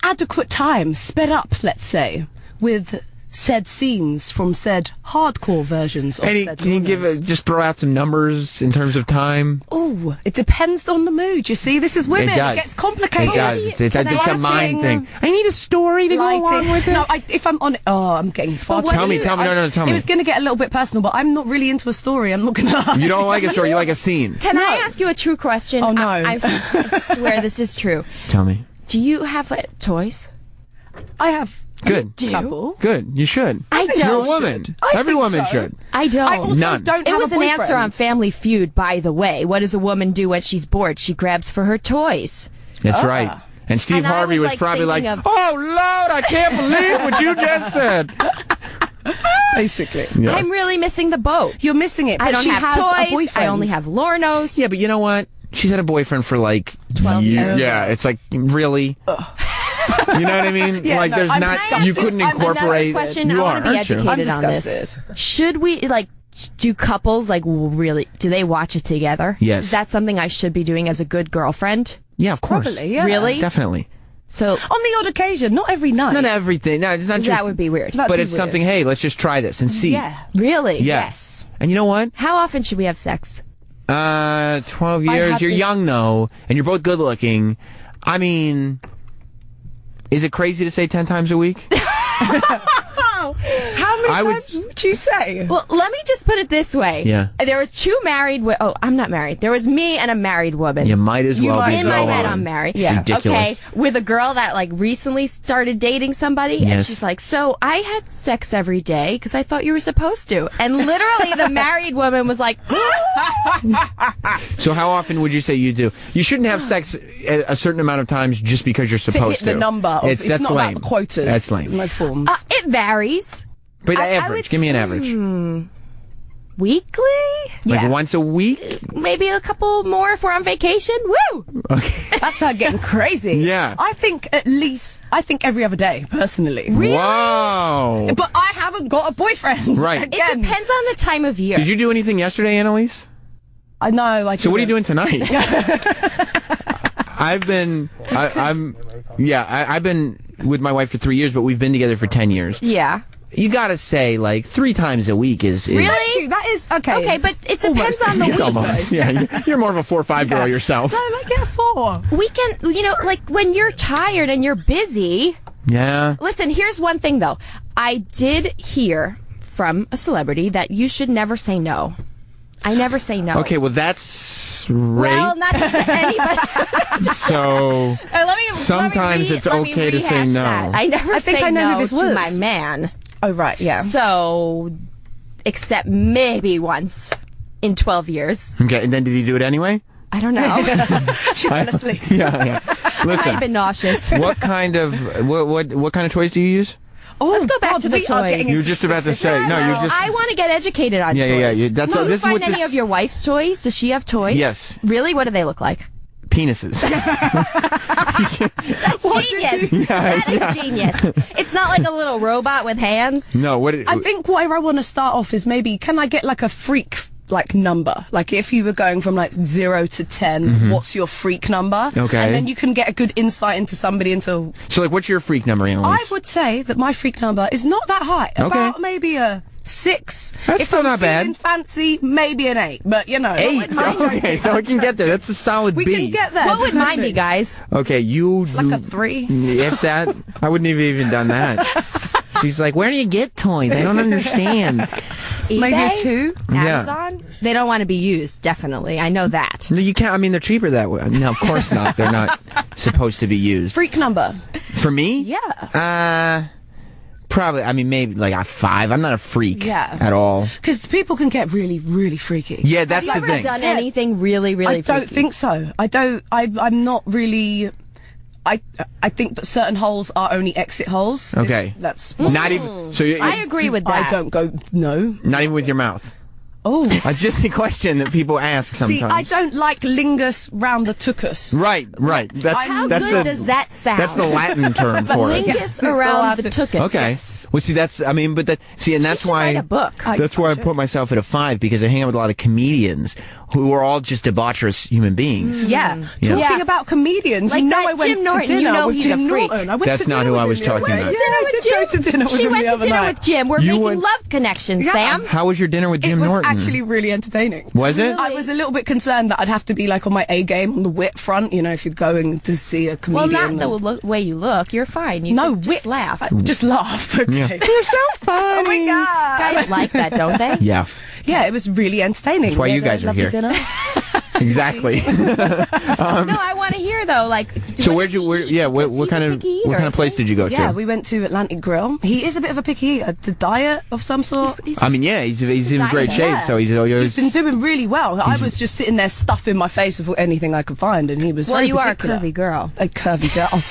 adequate time, sped up, let's say, with said scenes from said hardcore versions of said can you just throw out some numbers in terms of time? Oh, it depends on the mood. You see, this is women. It does. It gets complicated. It does. It's a mind thing. I need a story to go along with it. No, if I'm on it, I'm getting far too... Tell me. It was going to get a little bit personal, but I'm not really into a story. I'm not going to... You don't like a story. You like a scene. Can I ask you a true question? Oh, no. I swear this is true. Tell me. Do you have toys? I have... Good. Do? Good. You should. I don't. You're a woman. Every woman should. I don't. I also None. don't It have was a an boyfriend. answer on Family Feud, by the way. What does a woman do when she's bored? She grabs for her toys. That's right. And Steve And I Harvey was, was probably like, thinking of- oh, Lord, I can't believe what you just said. Basically. Yeah. I'm really missing the boat. You're missing it. I But don't she have has a toys. boyfriend. I only have Lornos. Yeah, but you know what? She's had a boyfriend for like 12 years. Yeah, it's like, really? You know what I mean? Yeah, like, no, there's I'm not, disgusted. you couldn't I'm incorporate. Question, You I are, want to be aren't you? educated I'm on this. disgusted. Should we, do couples, really, do they watch it together? Yes. Is that something I should be doing as a good girlfriend? Yeah, of course. Probably, yeah. Really? Definitely. So, On the odd occasion, not every night. Not everything. No, it's not just, that would be weird. That'd but be it's weird. something, hey, let's just try this and see. Yeah. Really? Yeah. Yes. And you know what? How often should we have sex? 12 years. have You're this- young, though, and you're both good looking. I mean, is it crazy to say 10 times a week? How many times would you say? Well, let me just put it this way. Yeah. There was two married I'm not married. There was me and a married woman. You might as well be In my so head, on. I'm married. Yeah. Ridiculous. Okay, with a girl that recently started dating somebody, and Yes. she's like, "So I had sex every day because I thought you were supposed to." And literally, the married woman was like, So how often would you say you do? You shouldn't have sex a certain amount of times just because you're To supposed hit the number. Of, it's that's not lame. about quotas. That's lame. No forms. "It varies. But I average. would Give me an say- average. Weekly, Like once a week? maybe a couple more if we're on vacation. Woo! Okay. That's her getting crazy. Yeah. I think every other day, personally. Wow. But I haven't got a boyfriend. Right. It Again. depends on the time of year. Did you do anything yesterday, Annaliese? I know. So what are you doing tonight? I've been with my wife for 3 years, but we've been together for 10 years. Yeah. You gotta say, 3 times a week is Really? That is okay. Okay, but it depends on the It's week. almost. Yeah, you're more of a 4 or 5 girl yourself. No, I get 4. Weekend, when you're tired and you're busy. Yeah. Listen, here's one thing though. I did hear from a celebrity that you should never say no. I never say no. Okay, well that's rape. Well, not to say anybody. So sometimes it's okay to say no. That. I never think say I know no who this to was. my man. Oh, right, yeah. So, except maybe once in 12 years. Okay, and then did he do it anyway? I don't know. She fell asleep. Yeah. Listen. I've been nauseous. What kind of toys do you use? Oh, let's go back to the we are toys. getting You were into just about to say specifics. no. You just I want to get educated on toys. Yeah. That's Do you this is find what any this of your wife's toys? Does she have toys? Yes. Really? What do they look like? penises. That's genius. That is genius. It's not like a little robot with hands. No, I think where I want to start off is maybe, can I get like a freak number? Like if you were going from like 0 to 10, what's your freak number? Okay. And then you can get a good insight into somebody So like, what's your freak number, Annaliese? I would say that my freak number is not that high. Okay. About maybe a 6. That's if still I'm not feeling bad. fancy, maybe an 8. But you know, 8. Okay, so we can get there. That's a solid we B. can get there. What would mine be, guys? Okay, you like a 3. If that, I wouldn't have even done that. She's like, where do you get toys? I don't understand. eBay? Maybe a 2. Amazon? Yeah. They don't want to be used, definitely. I know that. No, you can't. I mean, they're cheaper that way. No, of course not. They're not supposed to be used. Freak number. For me? Yeah. Probably, I mean, maybe like a 5. I'm not a freak at all. Because people can get really, really freaky. Yeah, that's Have the you thing. ever done anything really, really I don't freaky? think so. I'm not really... I think that certain holes are only exit holes. Okay. That's... Not even... So I agree with that. I don't go... No. Not even with your mouth. Oh. It's just a question that people ask sometimes. See, I don't like lingus round the tuchus. Right. How that's good does that sound? That's the Latin term for it. Lingus around the tuchus. Okay. Well, see, that's, I mean, but that, see, and that's why, write a book. That's why I put myself at a 5, because I hang out with a lot of comedians who are all just debaucherous human beings. Yeah. Yeah. Talking about comedians, Like you know that I went Jim Norton, to dinner you know with he's Jim a freak. Norton. I went That's to not dinner who I with was him the other talking night. about. Yeah, I did go to dinner with She him went the to other dinner night. with Jim. We're You making went- love connections, Yeah. Sam. How was your dinner with Jim It was Norton? actually really entertaining. Was it? I was a little bit concerned that I'd have to be like on my A game on the wit front, you know, if you're going to see a Well, comedian. not the way you look. You're fine. You No, can just wit. laugh. Just laugh. Okay. Yeah. You're so funny. Oh my god. Guys like that, don't they? Yeah. Yeah, it was really entertaining. That's why We you had a guys are lovely here. Dinner. Exactly. No, I want to hear though. Like, So what kind of place did you go Yeah, to? we went to Atlantic Grill. He is a bit of a picky eater. The diet of some sort. I mean, yeah, he's in great shape, Yeah. so He's been doing really well. I was just sitting there stuffing my face with anything I could find, and he was well, very you particular. are a curvy girl. A curvy girl.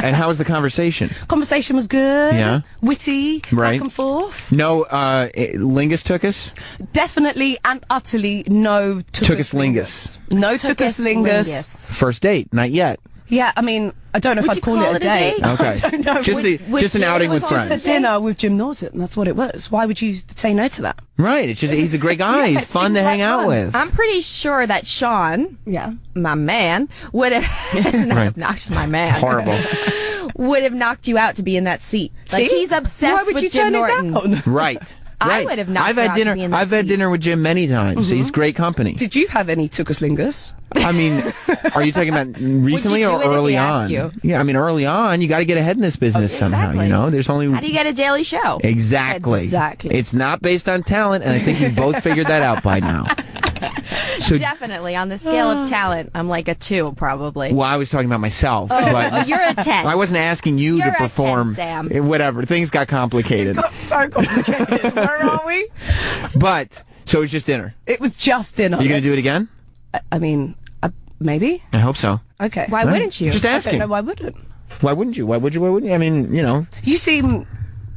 And how was the conversation? Conversation was good. Yeah. Witty. Right. Back and forth. No, Lingus took us? Definitely and utterly no Tuchus Lingus. No Tuchus Lingus. First date, not yet. Yeah, I mean, I don't know if Would I'd you call it a date. Okay. I don't know. Just an outing with Just friends. a dinner with Jim Norton. That's what it was. Why would you say no to that? Right. It's just he's a great guy. Yeah, He's it fun seemed to hang like out fun. with. I'm pretty sure that Sean, my man, would have isn't that Right. obnoxious, my man. Horrible. Would have knocked you out to be in that seat. Like See? he's obsessed Why would with you Jim turn it Norton. down? Right. I Right. would have knocked I've her had out to dinner. be in that I've had seat. dinner with Jim many times. He's great company. Did you have any Tuchus Lingus? I mean, are you talking about recently do or it if early he on? asked you? Yeah, I mean, early on, you got to get ahead in this business somehow. exactly. You know, there's only How do you get a daily show? exactly. Exactly. It's not based on talent, and I think you've both figured that out by now. So, Definitely on the scale of talent, I'm like a 2 probably. well, I was talking about myself. but Oh, you're a 10. I wasn't asking you You're to a 10, perform. Sam. Whatever. Things got complicated. Got so complicated. Where are we? But so it's just dinner. It was just dinner. Are you going to do it again? I mean, maybe. I hope so. Okay. Why wouldn't you? Just I don't asking. know why wouldn't. Why wouldn't you? Why would you? Why wouldn't you? I mean, you know, You seem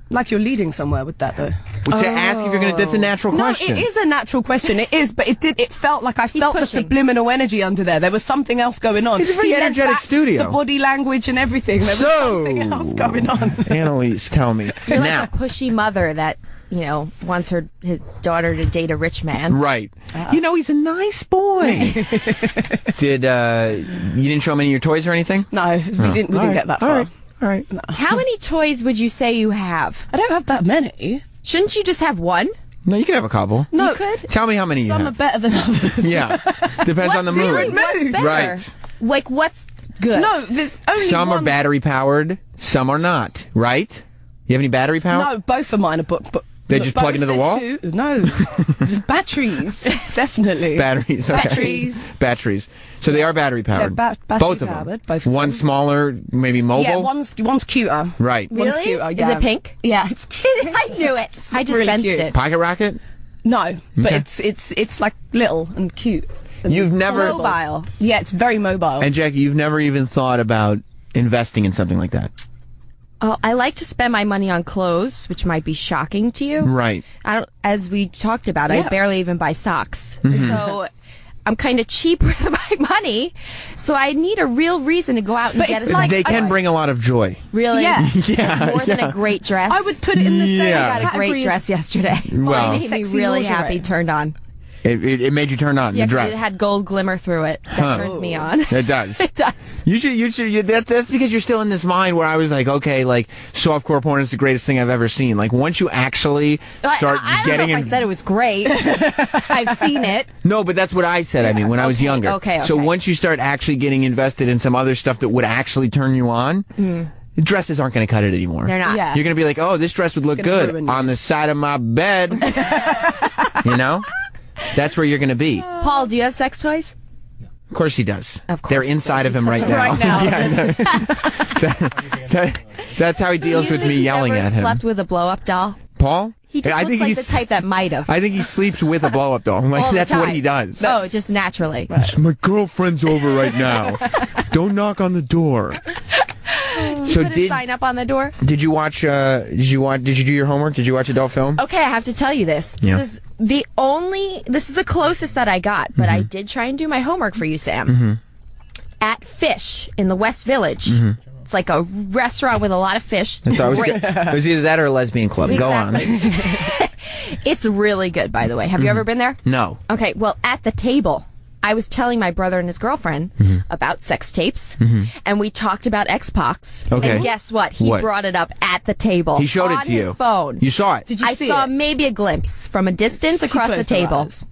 like you're leading somewhere with that, though. to ask if you're going to. That's a natural question. No, it is a natural question. It is, but it felt like I felt the pushing. subliminal energy under there. There was something else going on. It's a very He led energetic back studio. The body language and everything. There was something else going on. Annaliese, tell me You're now. like a pushy mother that, you know, wants his daughter to date a rich man. Right. You know, he's a nice boy. Did you didn't show him any of your toys or anything? No, we didn't get that far. All right. How many toys would you say you have? I don't have that many. Shouldn't you just have one? No, you can have a couple. No, You could? Tell me how many you some are have. better than others. Yeah. Depends on the mood. What's better? Right. Like, what's good? No, there's only Some one. are battery powered, some are not. Right? You have any battery power? No, both of mine are but They just plug into the wall? No. Batteries. Definitely. Batteries. Okay. Batteries. So they are battery powered. Battery both of powered, them. both of One them. smaller, maybe mobile. Yeah, one's cuter. Right. One's Really? cuter. Is Yeah. it pink? Yeah, it's cute. I knew it. I just really sensed cute. it. Pocket rocket? No, but Okay. it's like little and cute. And You've never- mobile. Yeah, it's very mobile. And Jackie, you've never even thought about investing in something like that. Oh, I like to spend my money on clothes, which might be shocking to you. Right. I don't, as we talked about, I Yeah. barely even buy socks. Mhm. So I'm kind of cheap with my money. So I need a real reason to go out and But get it's it. like- They can bring a lot of joy. Really? Yeah. Yeah. More than yeah. a great dress. I would put it in the same Yeah. I got a category great as- dress yesterday. Well- It made me Sexy really lingerie. happy, turned on. It made you turn on Yeah, the 'cause dress. it had gold glimmer through it. That Huh. turns me on. It does. It does. That's because you're still in this mind where I was like, okay, like softcore porn is the greatest thing I've ever seen. Like once you actually start I don't getting know if I said it was great. I've seen it. No, but that's what I said. I mean, when I was younger. okay. So once you start actually getting invested in some other stuff that would actually turn you on, the dresses aren't going to cut it anymore. They're not. Yeah. You're going to be like, oh, this dress would look It's gonna good ruin you. on the side of my bed. You know? That's where you're going to be. Paul, do you have sex toys? Of course he does. Of course They're he inside does. of him He's right such now. a- Yeah, that's how he deals with me yelling ever at him. slept with a blow-up doll? Paul? He just I looks think like he's the type that might have. I think he sleeps with a blow up doll. Like All the that's what time. he does. Oh, just naturally. My girlfriend's over right now. Don't knock on the door. You So put a did sign up on the door? did you watch? Did you do your homework? Did you watch adult film? Okay, I have to tell you this. Yeah. This is the closest that I got, but I did try and do my homework for you, Sam. Mm-hmm. At Fish in the West Village. Mhm. It's like a restaurant with a lot of fish. I thought Great. it was either that or a lesbian club. Go on. It's really good, by the way. Have you ever been there? No. Okay, well, at the table, I was telling my brother and his girlfriend Mm-hmm. about sex tapes, and we talked about Xbox. Okay. And guess what? He What? brought it up at the table. He showed it on to you. his phone. You saw it. I saw maybe a glimpse from a distance across the closed her table. eyes.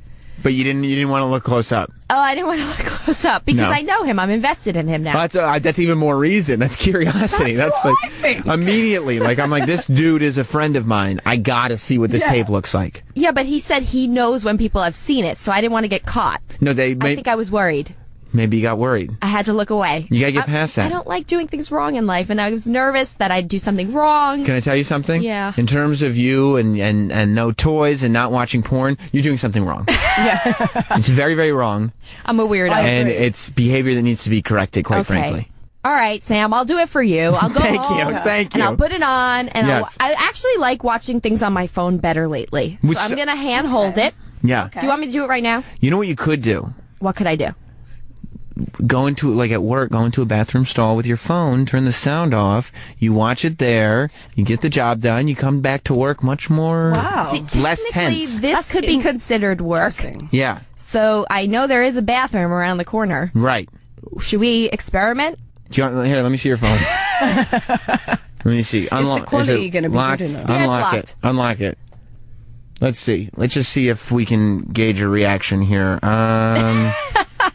But you didn't want to look close up. Oh, I didn't want to look close up because No. I know him. I'm invested in him now. That's even more reason. That's curiosity. That's like immediately. Like I'm like, this dude is a friend of mine. I gotta see what this tape looks like. Yeah, but he said he knows when people have seen it, so I didn't want to get caught. No, I think I was worried. maybe you got worried. I had to look away. You gotta get past that. I don't like doing things wrong in life, and I was nervous that I'd do something wrong. Can I tell you something? Yeah. In terms of you and no toys and not watching porn, you're doing something wrong. It's very, very wrong. I'm a weirdo. And it's behavior that needs to be corrected, quite Okay. frankly. All right, Sam, I'll do it for you. I'll go Thank you, home, thank and you. I'll put it on, and Yes. I actually like watching things on my phone better lately. Which- So I'm going to hand hold it. Yeah. Do you want me to do it right now? You know what you could do? What could I do? Go into, like at work, go into a bathroom stall with your phone, turn the sound off, you watch it there, you get the job done, you come back to work much more, less Technically, tense. this could be considered work. Yeah, So I know there is a bathroom around the corner. right. Should we experiment? Do you want, here, let me see your phone. Let me see. Unlock. quality is it gonna be locked? good enough? Yeah, it's Unlock it. locked. Unlock it. Let's see. Let's just see if we can gauge a reaction here.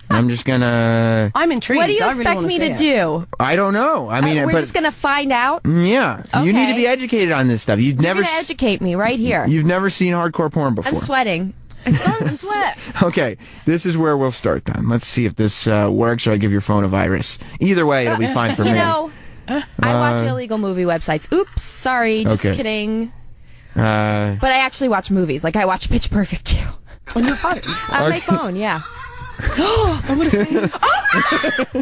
I'm just gonna. I'm intrigued. What do you I really expect wanna me see to it. do? I don't know. I mean, We're but just going to find out? yeah, you need to Okay. be educated on this stuff. You've You're never. going to educate me right here. You've never seen hardcore porn before. I'm sweating. Don't sweat. Okay, this is where we'll start then. Let's see if this works, or I give your phone a virus. Either way, it'll be fine for You me. know, I watch illegal movie websites. Oops, sorry, just Okay. kidding. Uh, But I actually watch movies. Like, I watch Pitch Perfect too. On your phone? On my phone, yeah. I'm gonna say.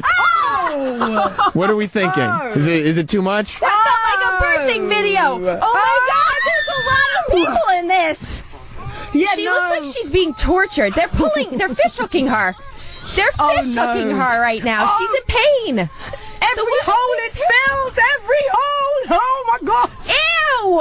Oh! what are we thinking? Is it too much? That felt like a birthing video. Oh my God, there's a lot of people in this. Yeah, She looks like she's being tortured. They're fish hooking her. They're fish hooking her right now. She's in pain. Every hole is filled. Every hole. Oh my God. Ew.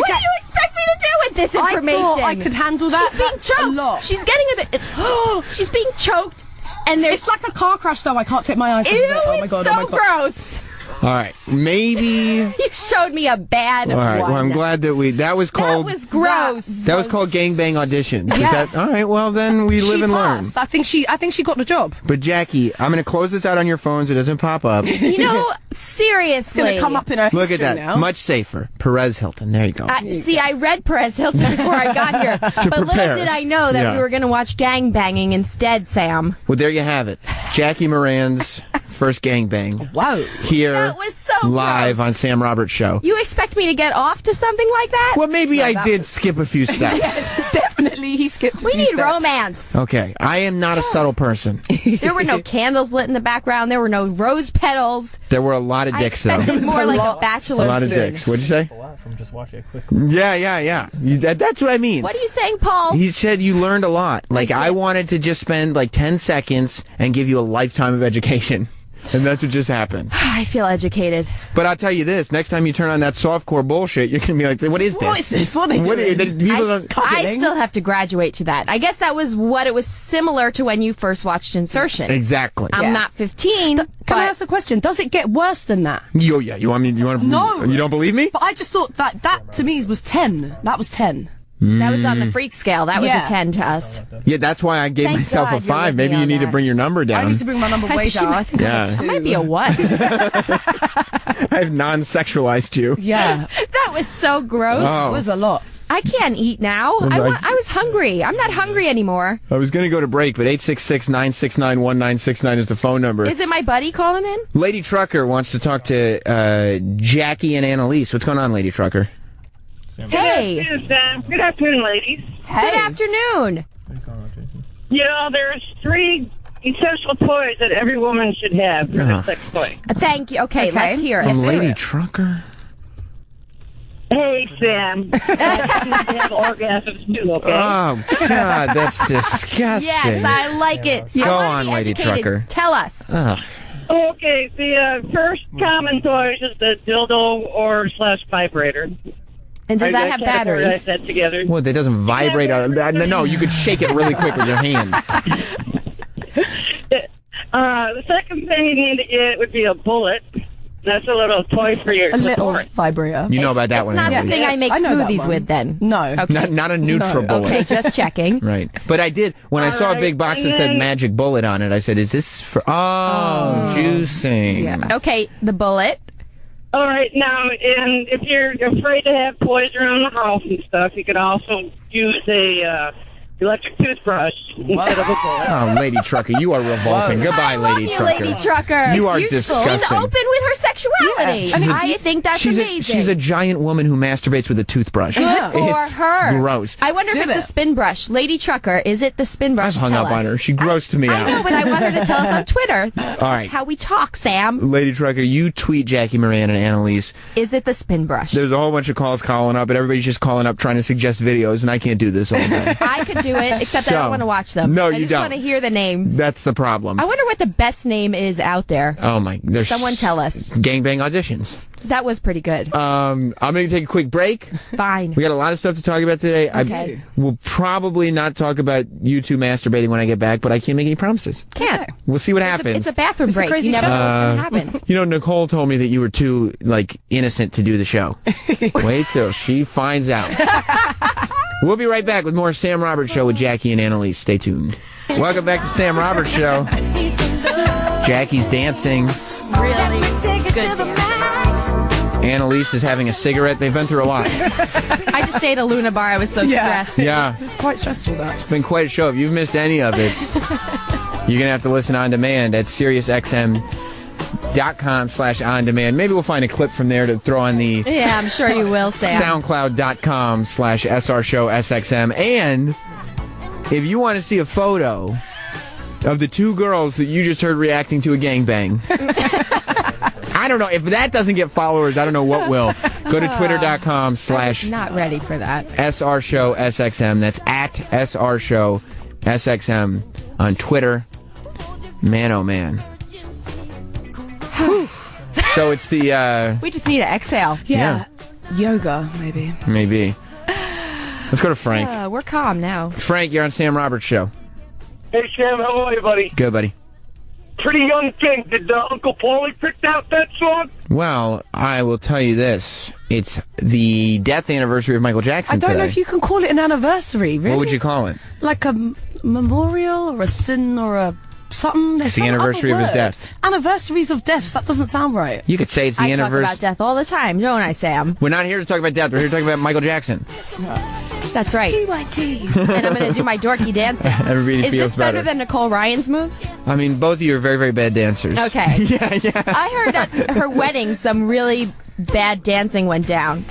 What do you expect me to do with this information? I thought I could handle that. She's being choked. A lot. She's getting she's being choked, and there's It's like a car crash, though. I can't take my eyes off ew. it. Oh my God. It's Oh so my God. gross. All right, maybe. You showed me a bad All right, one. well, I'm glad that that was called. That was gross. That was called gangbang auditions. Is Yeah. that all right? Well, then we live She and learn. passed. I think she got the job. But Jackie, I'm going to close this out on your phone so it doesn't pop up. You know, seriously. It's going to come up in our Look history at that. now. Much safer. Perez Hilton. There you go. See, I read Perez Hilton before I got here. But prepare. little did I know that Yeah. we were going to watch gangbanging instead, Sam. Well, there you have it. Jackie Moran's first gangbang. Wow. Here, That was so live gross. on Sam Roberts' show. You expect me to get off to something like that? Well, maybe I did skip a few steps. Definitely, he skipped. We need romance. Okay, I am not a subtle person. There were no candles lit in the background. There were no rose petals. There were a lot of dicks, though. Expected more like a bachelor's A lot of dicks. What'd you say? From just watching a quick. Yeah. That's what I mean. What are you saying, Paul? He said you learned a lot. Like, I wanted to just spend like 10 seconds and give you a lifetime of education. And that's what just happened. I feel educated. But I'll tell you this, next time you turn on that softcore bullshit, you're going to be like, what is this? What is this? What are they doing? I still have to graduate to that. I guess that was what it was similar to when you first watched Insertion. Exactly. I'm not 15. Can I ask a question? Does it get worse than that? Yo, yeah. You want to? No. You don't believe me? But I just thought that to me was 10. That was 10. That was on the freak scale. That was Yeah. a 10 to us. Yeah, that's why I gave Thank myself God a you're 5. with me Maybe you on need to that. bring your number down. I need to bring my number way down. I think Yeah. I'm I might be a 1. I've non-sexualized you. Yeah. That was so gross. Oh. It was a lot. I can't eat now. Oh, I was hungry. I'm not hungry anymore. I was going to go to break, but 866-969-1969 is the phone number. Is it my buddy calling in? Lady Trucker wants to talk to Jackie and Annaliese. What's going on, Lady Trucker? Hey. Good afternoon, ladies. Good afternoon. You know, there's 3 essential toys that every woman should have for Uh-huh. a sex toy. Thank you. Okay, let's hear it. From Lady Trucker? Hey, Sam. You have orgasms too, okay? Oh, God, that's disgusting. Yes, I like it. Go I wanna on, be Lady educated. Trucker. Tell us. Ugh. Okay, the first common toy is the dildo or / vibrator. And does that I have categorize batteries? that together. Well, that doesn't vibrate. No, you could shake it really quick with your hand. The second thing you need to get would be a bullet. That's a little toy for your A little support. vibrator. You know about that one. It's not the Annalise. thing I make I know that smoothies one. with then. No. Okay. Not a neutral bullet. Okay, just checking. Right. But I did, when I saw a Alright, big box that and said then- magic bullet on it, I said, is this for, juicing. Yeah. Okay, the bullet. All right, now, and if you're afraid to have toys around the house and stuff, you could also use a electric toothbrush instead of a bullet. Oh, Lady Trucker, you are revolting. Goodbye, I love Lady you, Trucker. Lady Trucker. You are It's useful. disgusting. She's open with her sexuality. She's a- I think that's she's amazing. She's a giant woman who masturbates with a toothbrush. Good for It's her. gross. I wonder if it's a spin brush. Lady Trucker, is it the spin brush? I've hung Tell up on us. her. She grossed me out. I know, but I want her to tell us on Twitter. That's right. how we talk, Sam. Lady Trucker, you tweet Jackie Moran and Annalise. Is it the spin brush? There's a whole bunch of calls calling up, and everybody's just calling up trying to suggest videos, and I can't do this all day. I could do it, except I So, don't want to watch them. no, I you just don't. want to hear the names. That's the problem. I wonder what the best name is out there. Oh my! There's Someone tell us. Gangbang auditions. That was pretty good. I'm going to take a quick break. Fine. We got a lot of stuff to talk about today. Okay. We'll probably not talk about you two masturbating when I get back, but I can't make any promises. Can't. We'll see what happens. It's a bathroom It's a break. crazy You never know what's going to happen. You know, Nicole told me that you were too innocent to do the show. Wait till she finds out. We'll be right back with more Sam Roberts Show with Jackie and Annalise. Stay tuned. Welcome back to Sam Roberts Show. Jackie's dancing. Really good. Annalise is having a cigarette. They've been through a lot. I just stayed at a Luna bar. I was so stressed. Yeah. It was quite stressful, that. It's been quite a show. If you've missed any of it, you're going to have to listen on demand at SiriusXM.com/on demand. Maybe we'll find a clip from there to throw on the Yeah, I'm sure you will, Sam. SoundCloud.com/SRShowSXM. And if you want to see a photo of the two girls that you just heard reacting to a gangbang, I don't know. If that doesn't get followers, I don't know what will. Go to twitter.com/ Not ready for that. SRShowSXM. That's at SRShowSXM on Twitter. Man, oh man. So it's the, We just need to exhale. Yeah. Yoga, maybe. maybe. Let's go to Frank. We're calm now. Frank, you're on Sam Roberts Show. Hey, Sam, how are you, buddy? Good, buddy. Pretty Young Thing. Did Uncle Paulie pick out that song? Well, I will tell you this. It's the death anniversary of Michael Jackson I don't know today. if you can call it an anniversary, really. What would you call it? Like a memorial or a sin or a something? There's It's the some anniversary other of his word. death. Anniversaries of deaths. That doesn't sound right. You could say it's the I talk anniversary. about death all the time, don't I, Sam? We're not here to talk about death. We're here to talk about Michael Jackson. That's right. PYT. And I'm going to do my dorky dancing. Everybody Is feels this better better. than Nicole Ryan's moves? I mean, both of you are very, very bad dancers. Okay. yeah. I heard at her wedding some really bad dancing went down,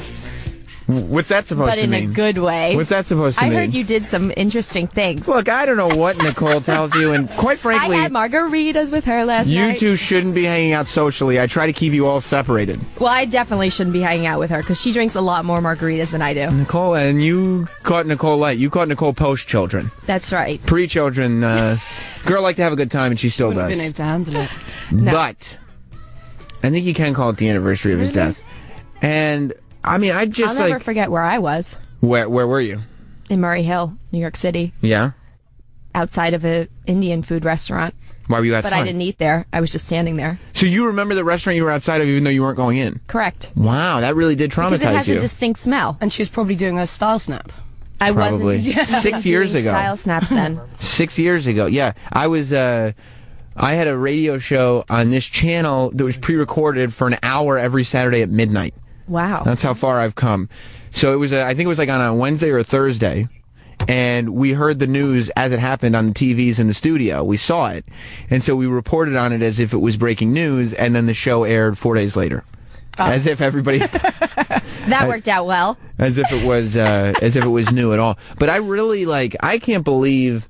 What's that supposed but to in mean? a good way. What's that supposed to I mean? heard you did some interesting things. Look, I don't know what Nicole tells you, and quite frankly, I had margaritas with her last you night. two shouldn't be hanging out socially. I try to keep you all separated. Well, I definitely shouldn't be hanging out with her because she drinks a lot more margaritas than I do. Nicole, and you caught Nicole light. You caught Nicole post-children. That's right. Pre-children, girl liked to have a good time, and she still Wouldn't have does. been able to handle it. No. But I think you can call it the anniversary of his death. And I mean, I just I'll never forget where I was. Where were you? In Murray Hill, New York City, Yeah. outside of an Indian food restaurant. Why were you outside? But I didn't eat there. I was just standing there. So you remember the restaurant you were outside of, even though you weren't going in? Correct. Wow, that really did Because it traumatize has you. a distinct smell. And she was probably doing a style snap. I Probably. wasn't. 6 years doing ago. Style snaps then. 6 years ago, yeah. I was. I had a radio show on this channel that was pre-recorded for an hour every Saturday at midnight. Wow. That's how far I've come. So it was. I think it was like on a Wednesday or a Thursday, and we heard the news as it happened on the TVs in the studio. We saw it, and so we reported on it as if it was breaking news, and then the show aired 4 days later, as if everybody. That worked out well. As if it was new at all. But I really I can't believe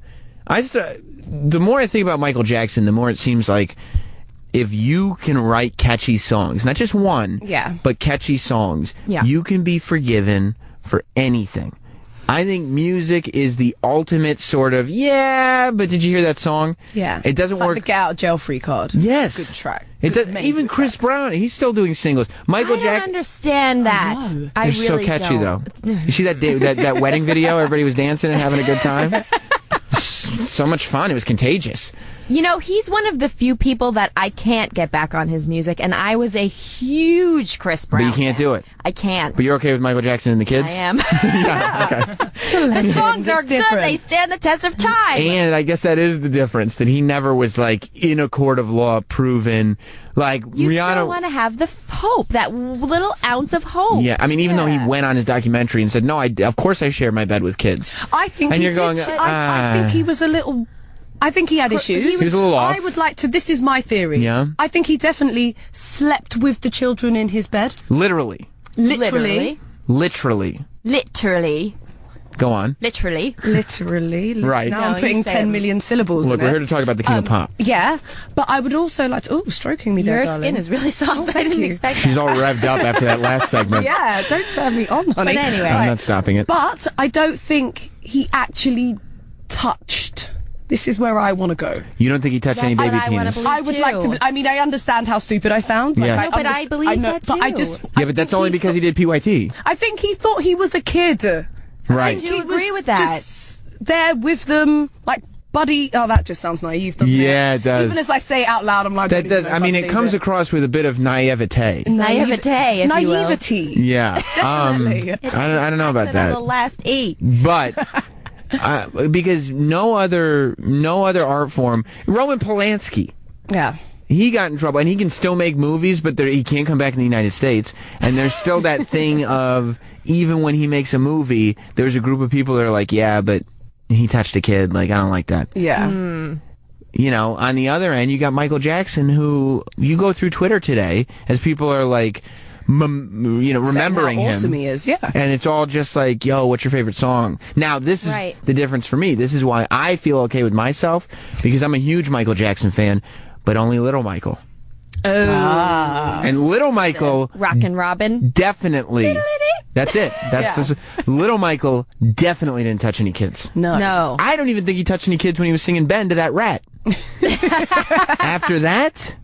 the more I think about Michael Jackson, the more it seems like if you can write catchy songs, not just one, but catchy songs, you can be forgiven for anything. I think music is the ultimate sort of, but did you hear that song? Yeah. It doesn't it's like work. the Get Out Jail Free card. Yes. Good track. It does, even Chris Brown, he's still doing singles. Michael I don't Jackson. understand that. I They're really so catchy, don't. though. You see that wedding video? Everybody was dancing and having a good time. So much fun. It was contagious. You know, he's one of the few people that I can't get back on his music, and I was a huge Chris Brown But you can't do it. I can't. But you're okay with Michael Jackson and the kids? I am. The songs are good. They stand the test of time. And I guess that is the difference, that he never was in a court of law proven. Like You Rihanna. still want to have the hope, that little ounce of hope. Yeah, I mean, even though he went on his documentary and said, "No, of course I share my bed with kids." I think And he you're did. going, I think he was a little. I think he had issues. He was a little off. I would like to. This is my theory. Yeah. I think he definitely slept with the children in his bed. Literally. Literally. Go on. Literally. Right. Now No, I'm putting you said- 10 million syllables Look, in we're it. here to talk about the King of Pop. Yeah, but I would also like to. Oh, stroking me there, Your darling. skin is really soft. I didn't expect that. She's all revved up after that last segment. Yeah, don't turn me on, honey. But anyway. I'm not stopping it. But I don't think he actually touched. This is where I want to go. You don't think he touched any baby penis? I would like to. I mean, I understand how stupid I sound. Yeah. No, but I believe that But I too. just. Yeah, but that's only because he did PYT. I think he thought he was a kid. Right. I do He agree was with that. Just there with them, like buddy. Oh, that just sounds naive, doesn't it? Yeah, it does. Even as I say it out loud, I'm like. That does. I mean, it comes across with a bit of naivete. Naivete, if you will. Naivety. Yeah. Definitely. I don't know about Accent on that. the last E. But because no other art form. Roman Polanski. Yeah. He got in trouble, and he can still make movies, but he can't come back in the United States. And there's still that thing of, even when he makes a movie, there's a group of people that are like, yeah, but he touched a kid. Like, I don't like that. Yeah. You know, on the other end, you got Michael Jackson, who you go through Twitter today as people are like, remembering how him. awesome he is, yeah. And it's all just like, yo, what's your favorite song? Now, this is Right. the difference for me. This is why I feel okay with myself, because I'm a huge Michael Jackson fan, but only Little Michael. Oh. And Little Michael Rockin' Robin. definitely. That's it. That's Little Michael definitely didn't touch any kids. No. I don't even think he touched any kids when he was singing Ben to that rat. After that,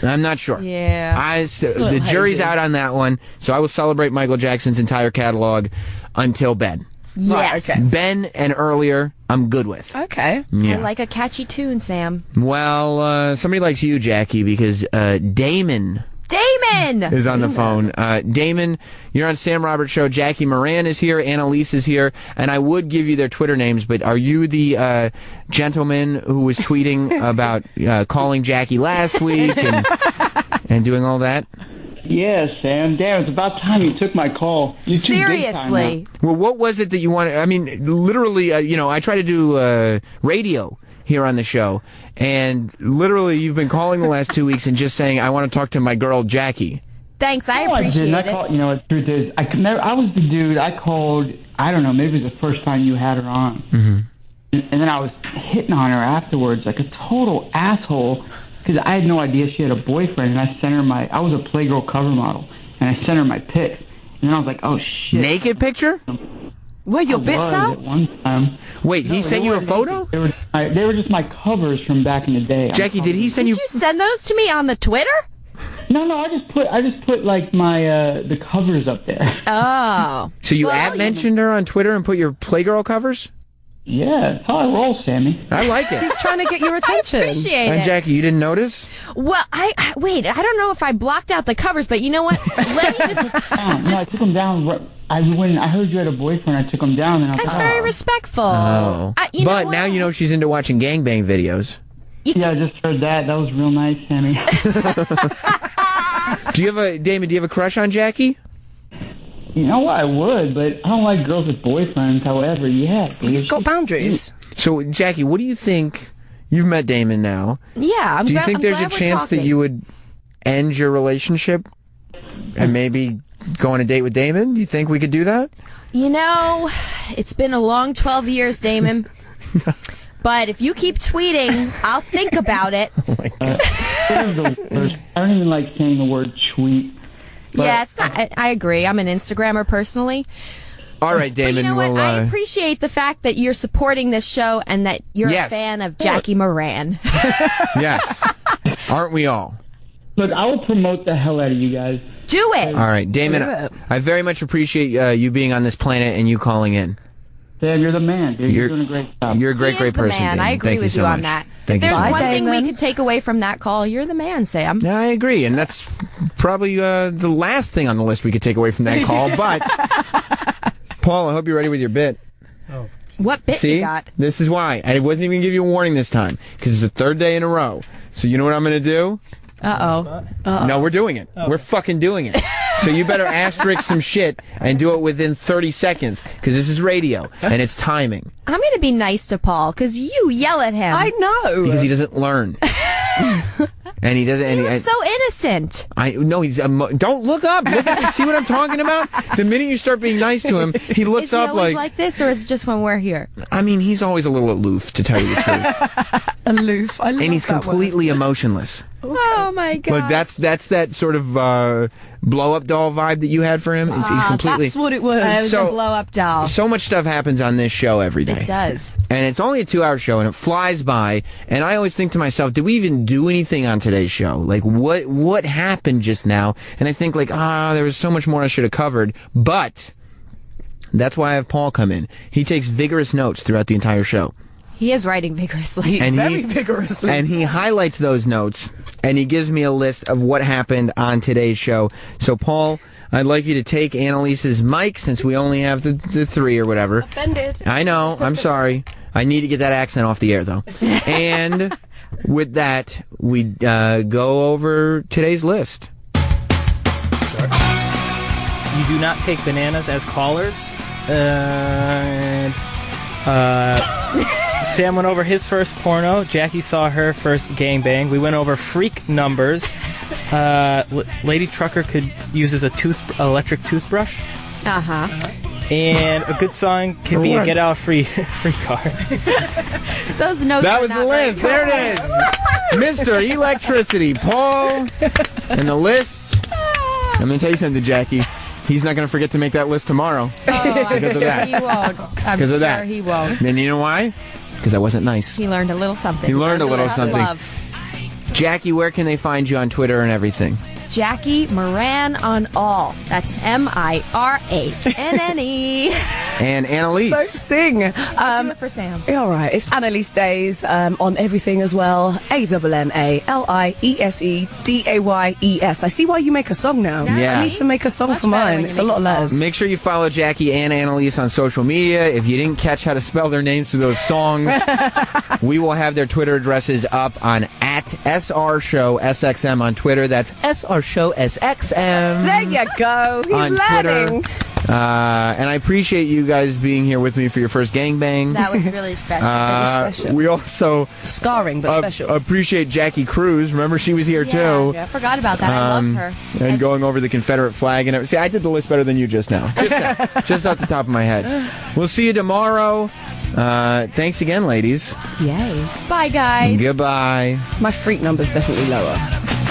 I'm not sure. Yeah. The jury's out on that one, so I will celebrate Michael Jackson's entire catalog until Ben. Yes. Right, okay. Ben and earlier, I'm good with. Okay. Yeah. I like a catchy tune, Sam. Well, somebody likes you, Jackie, because Damon Damon is on the phone. Damon, you're on Sam Roberts Show. Jackie Miranne is here. Annaliese is here. And I would give you their Twitter names, but are you the gentleman who was tweeting about calling Jackie last week and doing all that? Yes, Sam. Damn, it's about time you took my call. You too big time now. Well, what was it that you wanted? I mean, literally, I try to do radio here on the show, and literally you've been calling the last 2 weeks and just saying, I want to talk to my girl, Jackie. Thanks, I appreciate it. The truth is, I was the dude, I called, I don't know, maybe it was the first time you had her on. Mm-hmm. And then I was hitting on her afterwards like a total asshole, because I had no idea she had a boyfriend, and I sent her I was a Playgirl cover model, and I sent her my pics, and then I was like, oh shit. Naked picture? Were your bits out? At one time. Wait, he sent you a photo? They were just my covers from back in the day. Jackie, did he send you? Did you send those to me on the Twitter? No, I just put like my the covers up there. Oh. So you mentioned her on Twitter and put your Playgirl covers? Yeah, that's how I roll, Sammy. I like it. He's trying to get your attention. I appreciate And it. Jackie, you didn't notice? Well, I don't know if I blocked out the covers, but you know what? Let me just. No, I took them down. When I heard you had a boyfriend, I took them down. And I That's thought, very respectful. Oh. But now you know she's into watching gangbang videos. Yeah, I just heard that. That was real nice, Sammy. Damon, do you have a crush on Jackie? You know what? I would, but I don't like girls with boyfriends. However, yeah. He's got boundaries. So, Jackie, what do you think? You've met Damon now. Yeah, Do you think there's a chance that you would end your relationship and maybe go on a date with Damon? Do you think we could do that? You know, it's been a long 12 years, Damon. But if you keep tweeting, I'll think about it. Oh my God. I don't even like saying the word tweet. Yeah, it's not. I agree. I'm an Instagrammer personally. All right, Damon. But you know what? I appreciate the fact that you're supporting this show and that you're a fan of Jackie Miranne. Yes. Aren't we all? Look, I will promote the hell out of you guys. Do it. All right, Damon. I very much appreciate you being on this planet and you calling in. Sam, you're the man, dude. You're doing a great job. You're a great person, man. Damon. I agree Thank with you so on much. that. Thank if you there's so one much. thing we could take away from that call, you're the man, Sam. Yeah, I agree, and that's probably the last thing on the list we could take away from that call. But Paul, I hope you're ready with your bit. Oh. What bit See? you got? This is why I wasn't even gonna give you a warning this time because it's the third day in a row. So you know what I'm gonna do? No, we're doing it. We're fucking doing it. So you better asterisk some shit and do it within 30 seconds because this is radio and it's timing. I'm going to be nice to Paul because you yell at him. I know. Because he doesn't learn. And he doesn't. He looks so innocent. He's. Don't look up. Look at. See what I'm talking about? The minute you start being nice to him, he looks is he up always like this, or is it just when we're here? I mean, he's always a little aloof, to tell you the truth. Aloof. I love and he's that completely emotionless. Okay. Oh my god! Like that's that sort of blow up doll vibe that you had for him. He's completely. That's what it was. It was a blow up doll. So much stuff happens on this show every day. It does. And it's only a 2-hour show, and it flies by. And I always think to myself, did we even do anything on today's show? Like, what happened just now? And I think, like, there was so much more I should have covered. But that's why I have Paul come in. He takes vigorous notes throughout the entire show. He is writing vigorously. Very vigorously. And he highlights those notes, and he gives me a list of what happened on today's show. So, Paul, I'd like you to take Annaliese's mic, since we only have the three or whatever. Offended. I know. I'm sorry. I need to get that accent off the air, though. And with that, we go over today's list. You do not take bananas as callers. Sam went over his first porno. Jackie saw her first gangbang. We went over freak numbers. Lady Trucker could use as a electric toothbrush. And a good song can be a get out free card. Those notes. That was the list. There it is. Mr. Electricity, Paul, and the list. I'm going to tell you something, Jackie. He's not going to forget to make that list tomorrow. Because of that. He won't. I'm Because sure of that. he won't. Then you know why? Because I wasn't nice. He learned a little something. He learned a little something. Love. Jackie, where can they find you on Twitter and everything? Jackie Miranne on all. That's Miranne. and Annaliese. Don't sing. I'll do it for Sam. All right. It's Annaliese Dayes on everything as well. ANNALIESEDAYES. I see why you make a song now. Yeah. I need to make a song for mine. It's a lot of letters. Make sure you follow Jackie and Annaliese on social media. If you didn't catch how to spell their names through those songs, we will have their Twitter addresses up on @SRShowSXM on Twitter. That's SRShowSXM. There you go. He's on learning. Twitter. And I appreciate you guys being here with me for your first gangbang. That was really special. We also scarring, but special. Appreciate Jackie Cruz. Remember, she was here too. Yeah, I forgot about that. I love her. And going over the Confederate flag and everything. See, I did the list better than you just now. Just off the top of my head. We'll see you tomorrow. Thanks again, ladies. Yay. Bye, guys. Goodbye. My freak number's definitely lower.